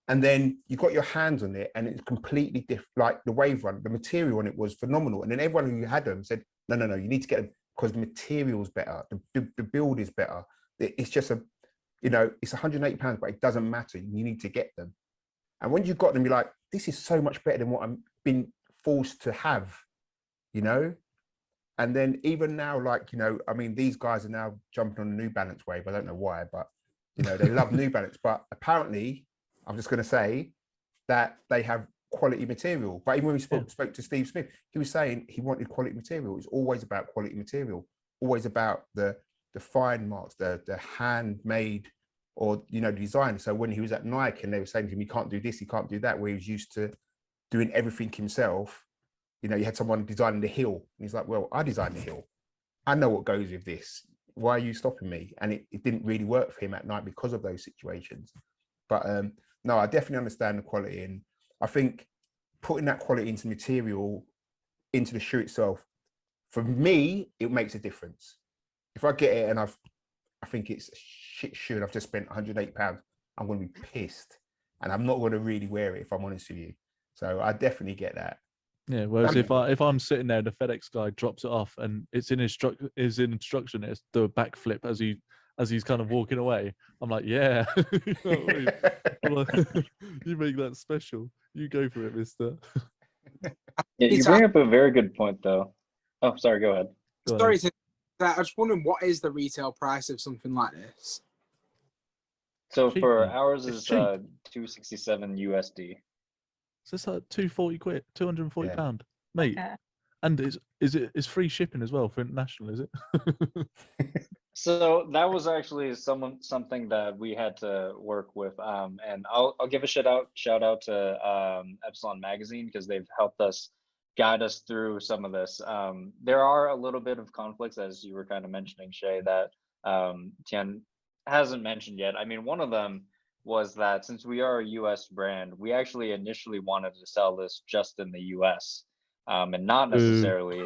And then you got your hands on it and it's completely different. Like the Wave Run, the material on it was phenomenal. And then everyone who had them said, no, you need to get them because the material's better. The build is better. It's just it's £180, but it doesn't matter. You need to get them. And when you got them, you're like, this is so much better than what I'm being forced to have, And then even now, like, I mean, these guys are now jumping on the New Balance wave. I don't know why, but, they love New Balance. But apparently, I'm just going to say that they have quality material. But even when we spoke to Steve Smith, he was saying he wanted quality material. It's always about quality material, always about the fine marks, the handmade or, design. So when he was at Nike and they were saying to him, you can't do this, you can't do that, where he was used to doing everything himself, you had someone designing the heel. And he's like, well, I designed the heel. I know what goes with this. Why are you stopping me? And it didn't really work for him at Nike because of those situations. But no, I definitely understand the quality. And I think putting that quality into material, into the shoe itself, for me, it makes a difference. If I get it and I think it's a shit shoe and I've just spent £108, I'm going to be pissed. And I'm not going to really wear it, if I'm honest with you. So I definitely get that. Yeah, whereas if I'm sitting there and the FedEx guy drops it off and it's in instruction, it's do a backflip as he's kind of walking away, I'm like, yeah, you know what I mean? Like, you make that special. You go for it, mister. Yeah, you bring up a very good point, though. Oh, sorry, go ahead. Sorry to that. I was wondering, what is the retail price of something like this? So Cheap, for mate. ours It's is cheap. 267 USD. So it's like £240, £240, Yeah. mate. Okay. And it's free shipping as well for international, is it? So that was actually something that we had to work with, and I'll give a shout out to Epsilon magazine because they've helped us guide us through some of this. There are a little bit of conflicts, as you were kind of mentioning, Shay, that Tian hasn't mentioned yet. I mean, one of them was that since we are a US brand, we actually initially wanted to sell this just in the US, and not necessarily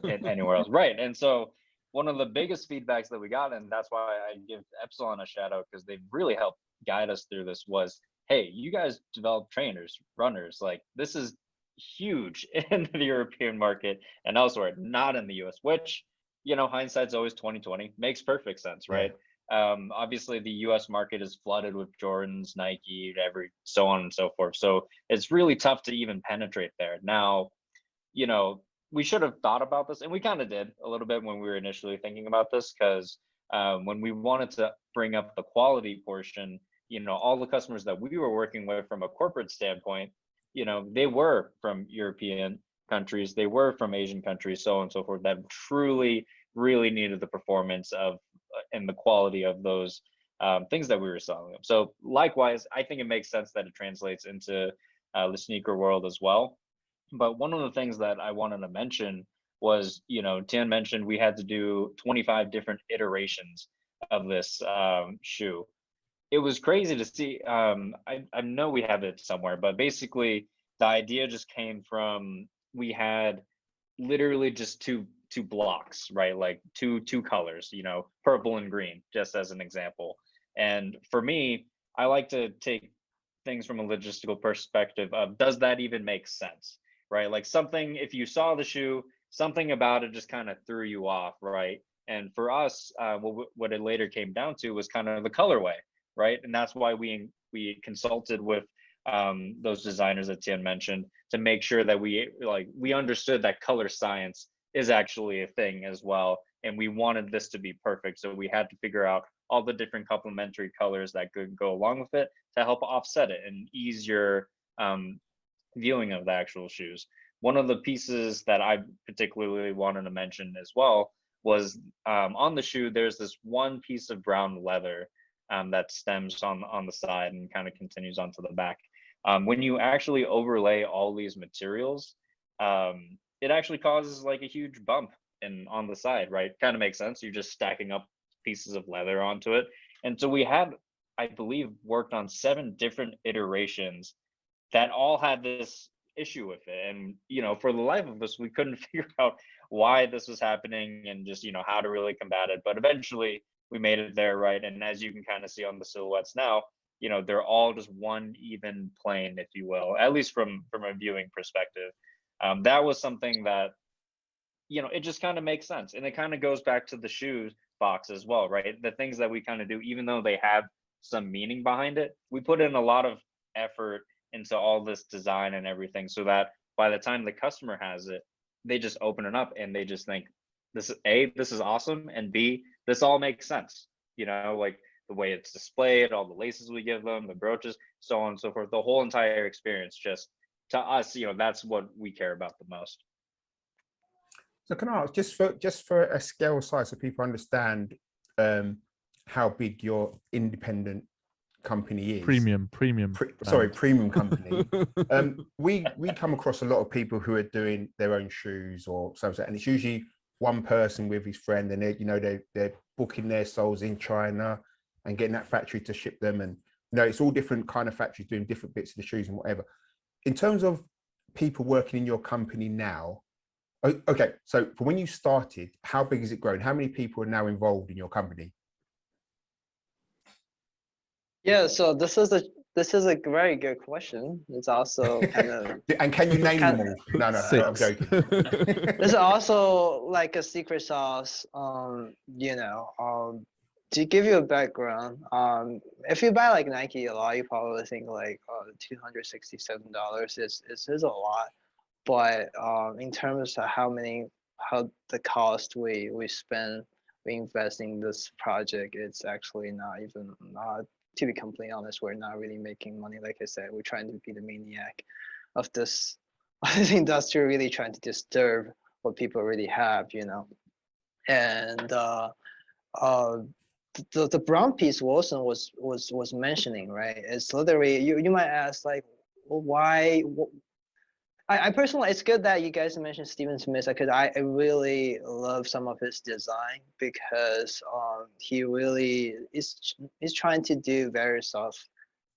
in anywhere else. Right. And so one of the biggest feedbacks that we got, and that's why I give Epsilon a shout out because they've really helped guide us through this, was, hey, you guys develop trainers, runners, like this is huge in the European market and elsewhere, not in the US, which, hindsight's always 2020, makes perfect sense, right? Obviously the US market is flooded with Jordans, Nike, so on and so forth. So it's really tough to even penetrate there. Now, we should have thought about this, and we kind of did a little bit when we were initially thinking about this, because when we wanted to bring up the quality portion, all the customers that we were working with from a corporate standpoint, they were from European countries, they were from Asian countries, so on and so forth, that truly, really needed the performance of and the quality of those things that we were selling them. So likewise, I think it makes sense that it translates into the sneaker world as well. But one of the things that I wanted to mention was, Tian mentioned we had to do 25 different iterations of this shoe. It was crazy to see. I know we have it somewhere, but basically the idea just came from, we had literally just two blocks, right? Like two colors, purple and green, just as an example. And for me, I like to take things from a logistical perspective of, does that even make sense? Right? Like something, if you saw the shoe, something about it just kind of threw you off, right? And for us, what it later came down to was kind of the colorway, right? And that's why we consulted with those designers that Tian mentioned to make sure that we understood that color science is actually a thing as well. And we wanted this to be perfect. So we had to figure out all the different complementary colors that could go along with it to help offset it and ease your viewing of the actual shoes. One of the pieces that I particularly wanted to mention as well was on the shoe, there's this one piece of brown leather that stems on the side and kind of continues onto the back. When you actually overlay all these materials, it actually causes like a huge bump on the side, right? Kind of makes sense. You're just stacking up pieces of leather onto it. And so we had, I believe, worked on 7 different iterations that all had this issue with it. And, you know, for the life of us, we couldn't figure out why this was happening and just, you know, how to really combat it. But eventually we made it there, right? And as you can kind of see on the silhouettes now, you know, they're all just one even plane, if you will, at least from a viewing perspective. That was something that, you know, it just kind of makes sense. And it kind of goes back to the shoes box as well, right? The things that we kind of do, even though they have some meaning behind it, we put in a lot of effort into all this design and everything, so that by the time the customer has it, they just open it up and they just think, this is A, this is awesome, and B, this all makes sense. You know, like the way it's displayed, all the laces we give them, the brooches, so on and so forth. The whole entire experience, just to us, you know, that's what we care about the most. So can I ask, just for a scale size, so people understand how big your independent company is? Premium premium company. We come across a lot of people who are doing their own shoes or something, and it's usually one person with his friend, and they're booking their soles in China and getting that factory to ship them, and you know, it's all different kind of factories doing different bits of the shoes and whatever. In terms of people working in your company now, okay, so for when you started, how big has it grown? How many people are now involved in your company? Yeah, so this is a very good question. It's also kind of and can you name them all? No, I'm joking. There's also like a secret sauce. To give you a background, if you buy like Nike a lot, you probably think like $267 is a lot. But in terms of how the cost we spend, we invest in this project, it's actually not even, to be completely honest, we're not really making money. Like I said, we're trying to be the maniac of this industry, really trying to disturb what people already have, you know. And the brown piece Wilson was mentioning, right? It's literally, you might ask like, well, why? I personally, it's good that you guys mentioned Steven Smith, because I really love some of his design, because he really is trying to do very soft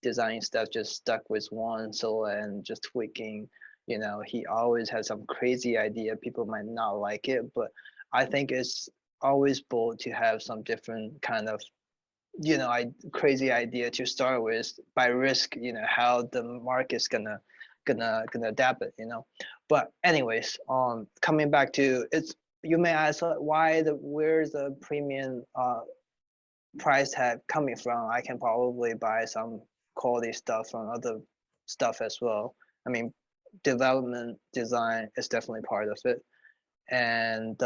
design stuff, just stuck with one silhouette and just tweaking. You know, he always has some crazy idea. People might not like it, but I think it's always bold to have some different kind of, you know, crazy idea to start with, by risk, you know, how the market's gonna adapt it, you know. But anyways, coming back to it's, you may ask where's the premium price tag coming from? I can probably buy some quality stuff from other stuff as well. I mean, development design is definitely part of it. And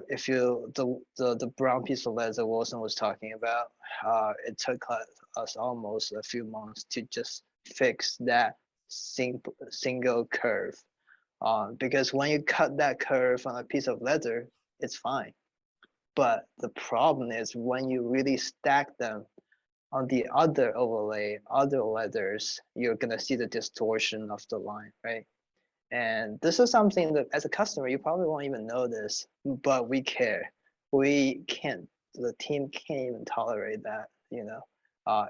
if you the brown piece of leather Wilson was talking about, it took us almost a few months to just fix that single curve, because when you cut that curve on a piece of leather, it's fine. But the problem is when you really stack them on the other overlay, other leathers, you're gonna see the distortion of the line, right? And this is something that as a customer, you probably won't even know this, but we care. The team can't even tolerate that, you know.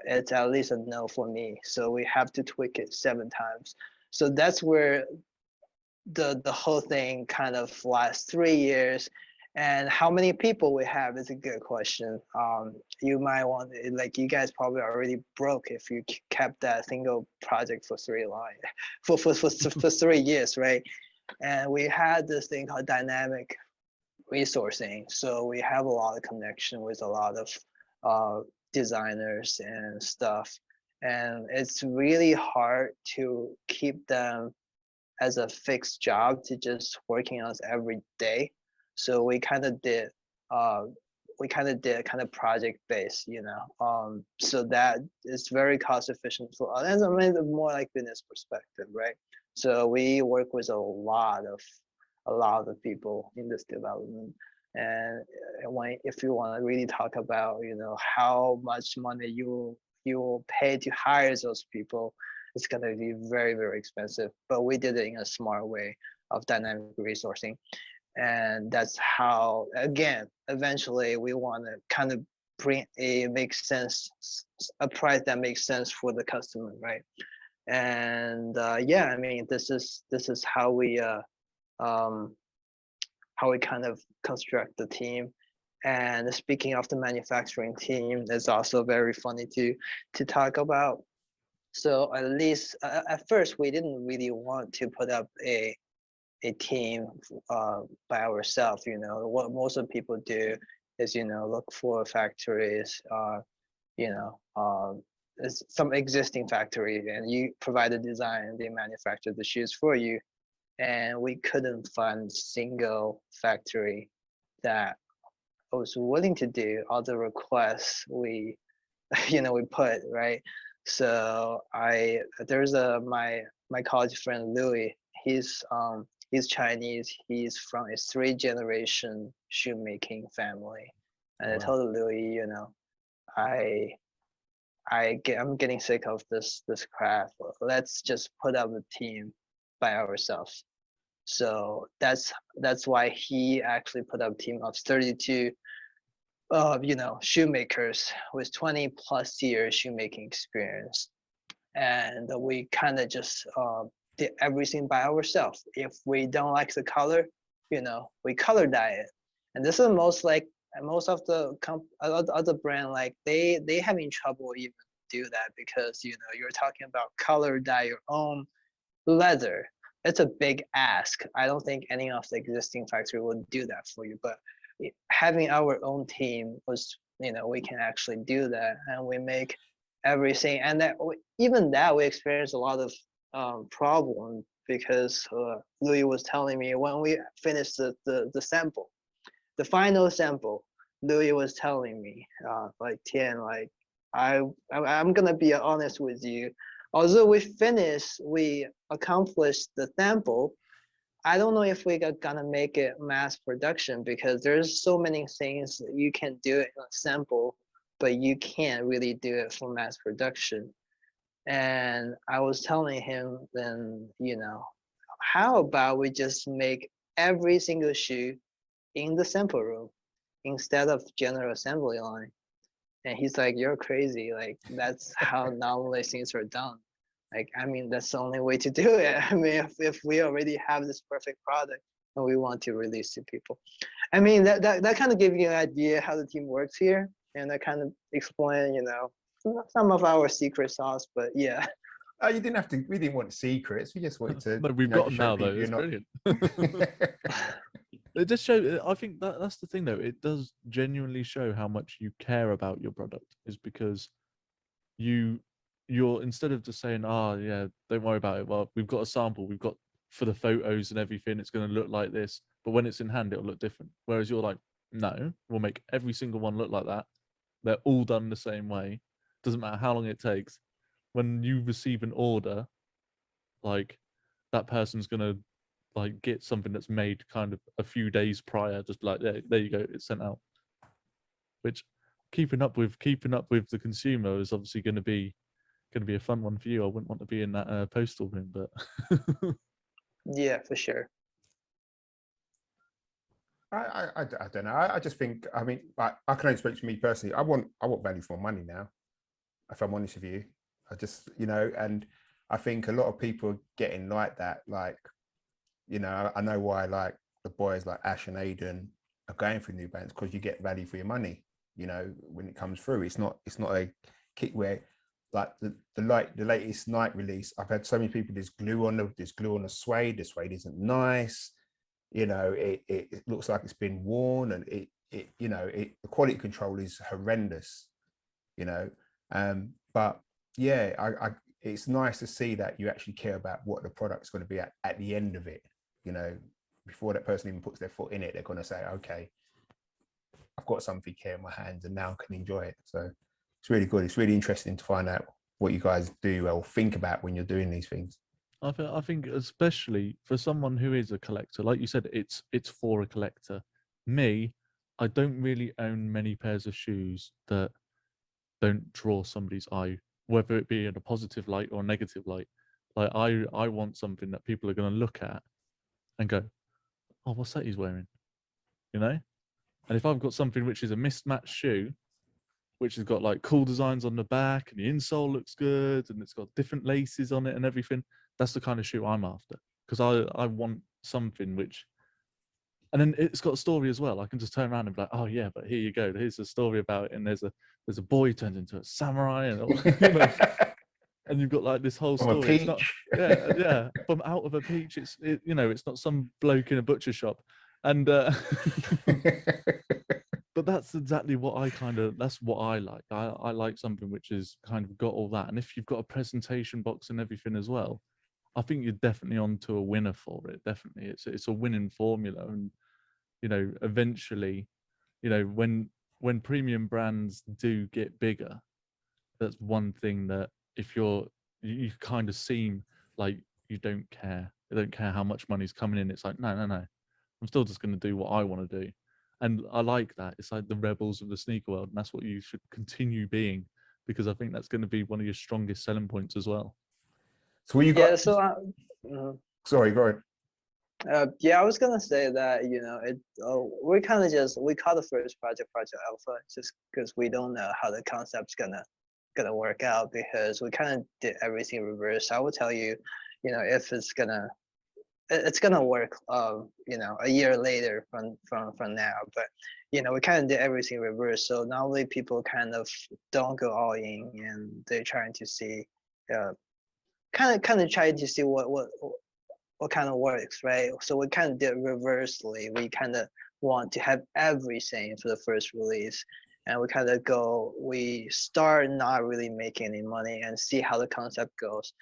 It's at least a no for me. So we have to tweak it 7 times. So that's where the whole thing kind of lasts 3 years. And how many people we have is a good question. You might want, like, you guys probably already broke if you kept that single project for 3 years, right? And we had this thing called dynamic resourcing. So we have a lot of connection with a lot of designers and stuff. And it's really hard to keep them as a fixed job to just working on us every day. So we kind of did kind of project based, you know. So that is very cost efficient for us, and I mean, more like business perspective, right? So we work with a lot of people in this development, and if you want to really talk about, you know, how much money you will pay to hire those people, it's going to be very, very expensive. But we did it in a smart way of dynamic resourcing. And that's how, again, eventually we want to kind of bring a price that makes sense for the customer, right? And yeah, I mean, this is how we kind of construct the team. And speaking of the manufacturing team, it's also very funny to talk about. So at least at first, we didn't really want to put up a team by ourselves. You know, what most of people do is, you know, look for factories, you know, some existing factory, and you provide the design and they manufacture the shoes for you. And we couldn't find single factory that was willing to do all the requests we you know we put, right? So there's my college friend Louis. He's Chinese. He's from a 3-generation shoemaking family. And I told Louis, you know, I'm getting sick of this craft. Let's just put up a team by ourselves. So that's why he actually put up a team of 32 you know, shoemakers with 20 plus years shoemaking experience. And we kind of just did everything by ourselves. If we don't like the color, you know, we color dye it. And this is most of the other brand, like they having trouble even do that, because, you know, you're talking about color dye your own leather. It's a big ask. I don't think any of the existing factory would do that for you, but having our own team was, you know, we can actually do that, and we make everything. And that even that we experienced a lot of problem, because Louis was telling me when we finished the sample, the final sample, Louis was telling me like, Tian, like I'm gonna be honest with you, although we accomplished the sample, I don't know if we're gonna make it mass production, because there's so many things that you can do it in a sample, but you can't really do it for mass production. And I was telling him, then, you know, how about we just make every single shoe in the sample room instead of general assembly line? And he's like, you're crazy. Like, that's how normally things are done. Like, I mean, that's the only way to do it. I mean, if we already have this perfect product and we want to release to people. I mean, that kind of gives you an idea how the team works here. And I kind of explain, you know, some of our secret sauce, but yeah. Oh, you didn't have to. We didn't want secrets. We just wanted to. No, we've got them now, though. It's brilliant. It just shows. I think that's the thing, though. It does genuinely show how much you care about your product, is because you're instead of just saying, "Oh, yeah, don't worry about it. Well, we've got a sample. We've got for the photos and everything. It's going to look like this, but when it's in hand, it'll look different." Whereas you're like, "No, we'll make every single one look like that. They're all done the same way. Doesn't matter how long it takes. When you receive an order, like that person's gonna like get something that's made kind of a few days prior, just like there you go, it's sent out." Which keeping up with the consumer is obviously going to be a fun one for you. I wouldn't want to be in that postal room, but yeah, for sure. I don't know. I just think, I mean, I can only speak to me personally. I want value for money now, if I'm honest with you. I just, you know, and I think a lot of people are getting like that. Like, you know, I know why, like the boys like Ash and Aiden are going through New Balance, because you get value for your money. You know, when it comes through, it's not a kit where, like the latest Nike release. I've had so many people, there's glue on the suede. The suede isn't nice. You know, it looks like it's been worn, and it you know, the quality control is horrendous. You know, but yeah, I it's nice to see that you actually care about what the product's going to be at the end of it. You know, before that person even puts their foot in it, they're going to say, okay, I've got something here in my hands and now I can enjoy it. So it's really good. It's really interesting to find out what you guys do or think about when you're doing these things. I think especially for someone who is a collector, like you said, it's for a collector. Me, I don't really own many pairs of shoes that don't draw somebody's eye, whether it be in a positive light or a negative light. Like I want something that people are going to look at and go, "Oh, what's that he's wearing?" You know. And if I've got something which is a mismatched shoe, which has got like cool designs on the back and the insole looks good and it's got different laces on it and everything. That's the kind of shoe I'm after, because I want something which, and then it's got a story as well. I can just turn around and be like, oh yeah, but here you go. Here's a story about it, and there's a boy turned into a samurai, and you know, and you've got like this whole From a story. It's not, peach. yeah, from out of a peach. You know, it's not some bloke in a butcher shop, and but that's exactly what that's what I like. I like something which is kind of got all that, and if you've got a presentation box and everything as well, I think you're definitely onto a winner for it. Definitely, it's a winning formula, and you know, eventually, you know, when premium brands do get bigger, that's one thing that if you kind of seem like you don't care. You don't care how much money's coming in. It's like, no. I'm still just going to do what I want to do. And I like that. It's like the rebels of the sneaker world. And that's what you should continue being, because I think that's going to be one of your strongest selling points as well. So what you Yeah, got? so Sorry, go ahead. yeah, I was gonna say that, you know, we kind of we call the first project Alpha, just because we don't know how the concept's gonna work out, because we kind of did everything reverse. I will tell you, you know, if it's gonna work, you know, a year later from now, but you know, we kind of did everything reverse. So normally people kind of don't go all in, and they're trying to see, kind of trying to see what kind of works, right? So we kind of did reversely. We kind of want to have everything for the first release, and we start not really making any money and see how the concept goes.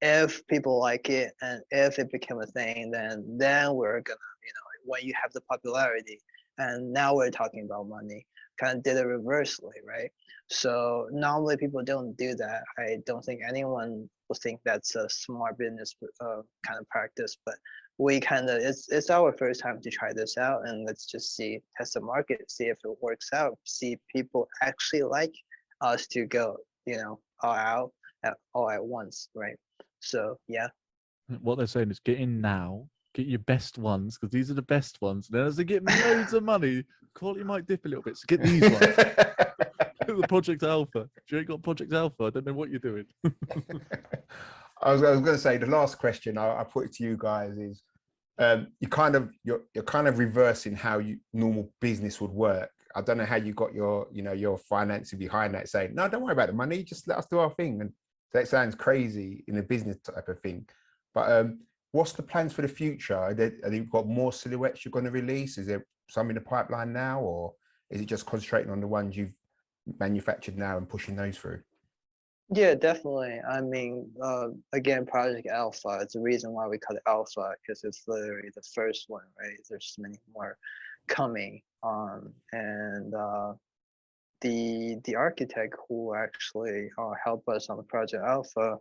If people like it and if it became a thing, then we're gonna, you know, when you have the popularity, and now we're talking about money. Kind of did it reversely, right? So normally people don't do that. I don't think anyone will think that's a smart business kind of practice, but we kind of, it's our first time to try this out, and let's just test the market, see if it works out, see if people actually like us to go, you know, all at once, right? So yeah. What they're saying is get in now, get your best ones, because these are the best ones. And then as they get loads of money, quality might dip a little bit. So get these ones. The Project Alpha. If you ain't got Project Alpha, I don't know what you're doing. I was going to say the last question I put it to you guys is, you're kind of reversing how normal business would work. I don't know how you got your financing behind that, saying no, don't worry about the money, just let us do our thing. And that sounds crazy in a business type of thing, but what's the plans for the future? Have you got more silhouettes you're going to release? Is there some in the pipeline now, or is it just concentrating on the ones you've manufactured now and pushing those through? Yeah, definitely. I mean, again, Project Alpha, it's the reason why we call it Alpha, because it's literally the first one, right? There's many more coming. And the architect who actually helped us on the Project Alpha,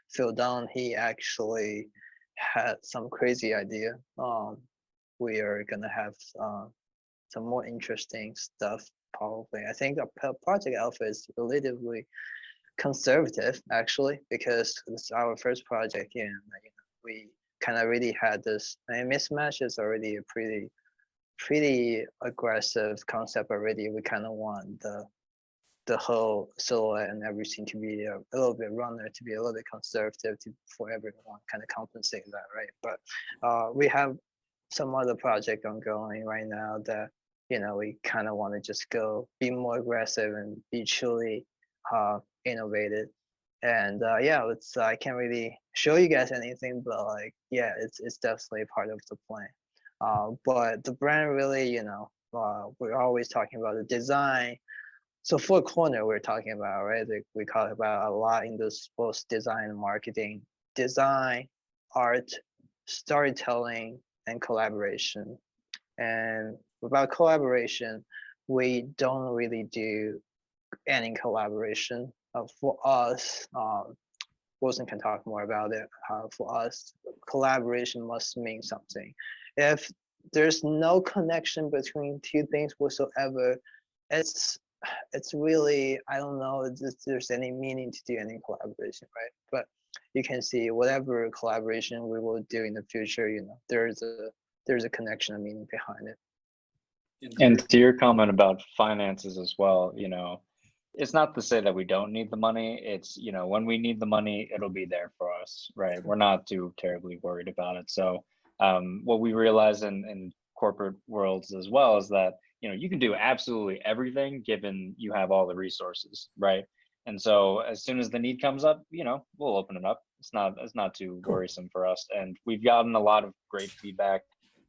Phil Dunn, he actually had some crazy idea. We are gonna have some more interesting stuff probably. I think Project Alpha is relatively conservative actually, because it's our first project, and you know, we kind of really had this. I mean, mismatch is already a pretty aggressive concept already. We kind of want the whole silhouette and everything to be a little bit runner, to be a little bit conservative, for everyone, kind of compensate that, right? But we have some other project ongoing right now that, you know, we kind of want to just be more aggressive and be truly innovative. And yeah, I can't really show you guys anything, but like, yeah, it's definitely part of the plan. But the brand really, you know, we're always talking about the design. So Four Corner we're talking about, right? We talk about a lot in this both design and marketing, design, art, storytelling, and collaboration. And about collaboration, we don't really do any collaboration. For us, Wilson can talk more about it. For us, collaboration must mean something. If there's no connection between two things whatsoever, it's really, I don't know if there's any meaning to do any collaboration, right? But you can see whatever collaboration we will do in the future, you know, there's a connection and meaning behind it. And to your comment about finances as well, it's not to say that we don't need the money. It's, when we need the money, it'll be there for us, right? We're not too terribly worried about it. So what we realize in corporate worlds as well is that, you can do absolutely everything given you have all the resources, right? And so as soon as the need comes up, we'll open it up. It's not too worrisome for us. And we've gotten a lot of great feedback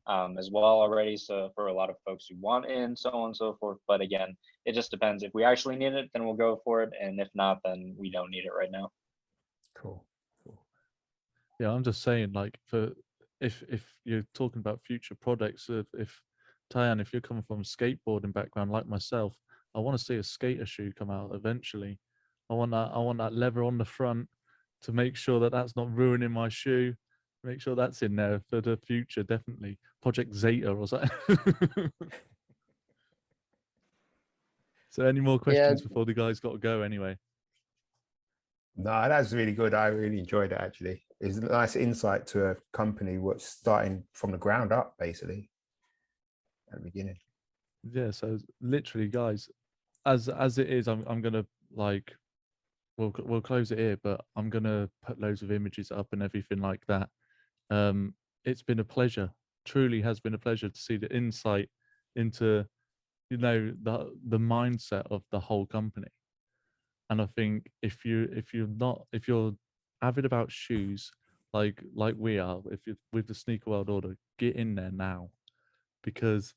as well already. So for a lot of folks who want in, so on and so forth. But again, it just depends. If we actually need it, then we'll go for it. And if not, then we don't need it right now. Cool. Yeah, I'm just saying, like, if you're talking about future products, if Tyan, if you're coming from a skateboarding background like myself, I want to see a skater shoe come out eventually. I want that leather on the front to make sure that that's not ruining my shoe. Make sure that's in there for the future, definitely. Project Zeta or something. So any more questions before the guys got to go anyway? No, that's really good. I really enjoyed it, actually. It's a nice insight to a company what's starting from the ground up, basically, at the beginning. Yeah, so literally, guys, as it is, I'm gonna, like, we'll close it here, but I'm gonna put loads of images up and everything like that. It's been a pleasure. Truly has been a pleasure to see the insight into, the mindset of the whole company. And I think if you're avid about shoes, like we are, if you're with the Sneaker World Order, get in there now, because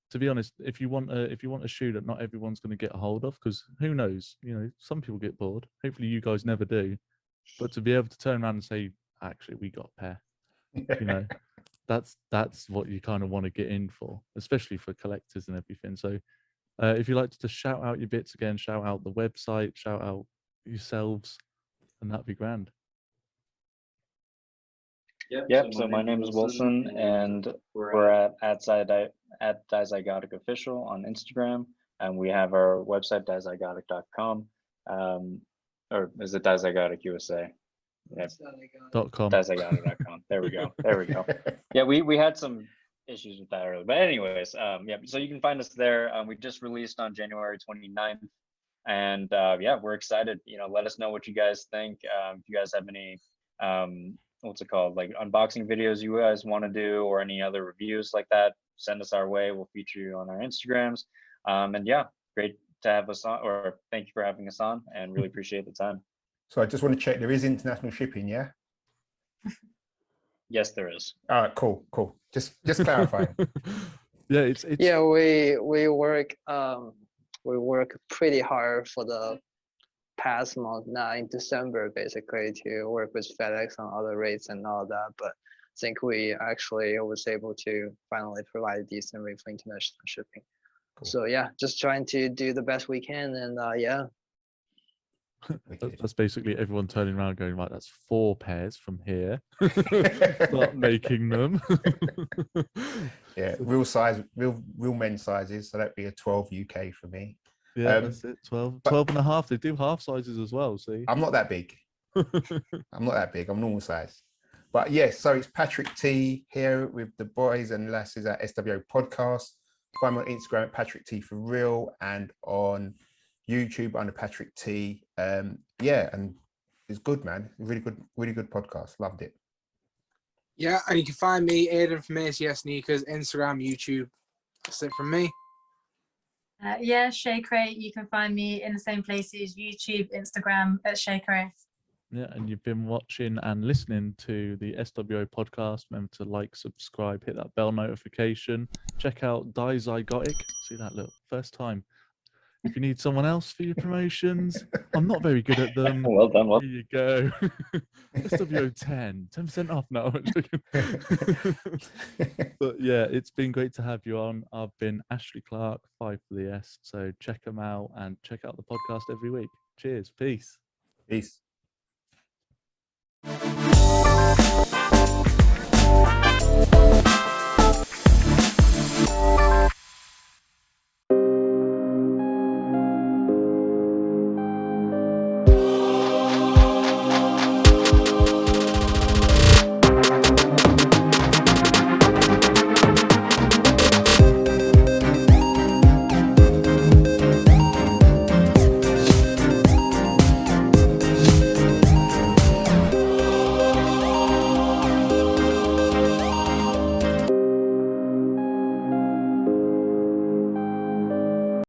to be honest, if you want a shoe that not everyone's going to get a hold of, because who knows, some people get bored. Hopefully, you guys never do. But to be able to turn around and say, actually, we got a pair, that's what you kind of want to get in for, especially for collectors and everything. So if you'd like to shout out your bits again, shout out the website, shout out yourselves, and that'd be grand. Yep. So my name is Wilson, and we're at Dizygotic Official on Instagram, and we have our website dizygotic.com, or is it Dizygotic USA? Yep. .com. Dizygotic.com. There we go. Yeah, we had some issues with that earlier, but anyways, yeah. So you can find us there. We just released on January 29th, and yeah, we're excited. Let us know what you guys think. If you guys have any what's it called, like unboxing videos you guys want to do, or any other reviews like that, send us our way. We'll feature you on our Instagrams. And yeah, great to have us on, or thank you for having us on, and really appreciate the time. So I just want to check, there is international shipping, yeah? Yes, there is. All right, cool. Just clarifying. Yeah, it's Yeah, we work pretty hard for the past month now in December, basically, to work with FedEx on other rates and all that. But I think we actually was able to finally provide a decent rate for international shipping. Cool. So yeah, just trying to do the best we can, and yeah. That's basically everyone turning around going, right, that's 4 pairs from here. Start making them. Yeah, real men's sizes. So that'd be a 12 UK for me. Yeah, that's it. 12 and a half. They do half sizes as well, see? I'm not that big. I'm normal size. But yes, so it's Patrick T here with the boys and lasses at sWo Podcast. Find me on Instagram at Patrick T for real, and on YouTube under Patrick T. Yeah, and it's good, man. Really good podcast. Loved it. Yeah, and you can find me, Aiden from ACS Sneakers, Instagram, YouTube. That's it from me. Yeah, Shay Cray. You can find me in the same places: YouTube, Instagram at Shay Cray. Yeah, and you've been watching and listening to the sWo podcast. Remember to like, subscribe, hit that bell notification. Check out Dizygotic. See that? Look, first time. If you need someone else for your promotions, I'm not very good at them. Well done. There you go. sWo 10% off now. But yeah, it's been great to have you on. I've been Ashley Clark, 5 for the S. So check them out and check out the podcast every week. Cheers. Peace. Peace.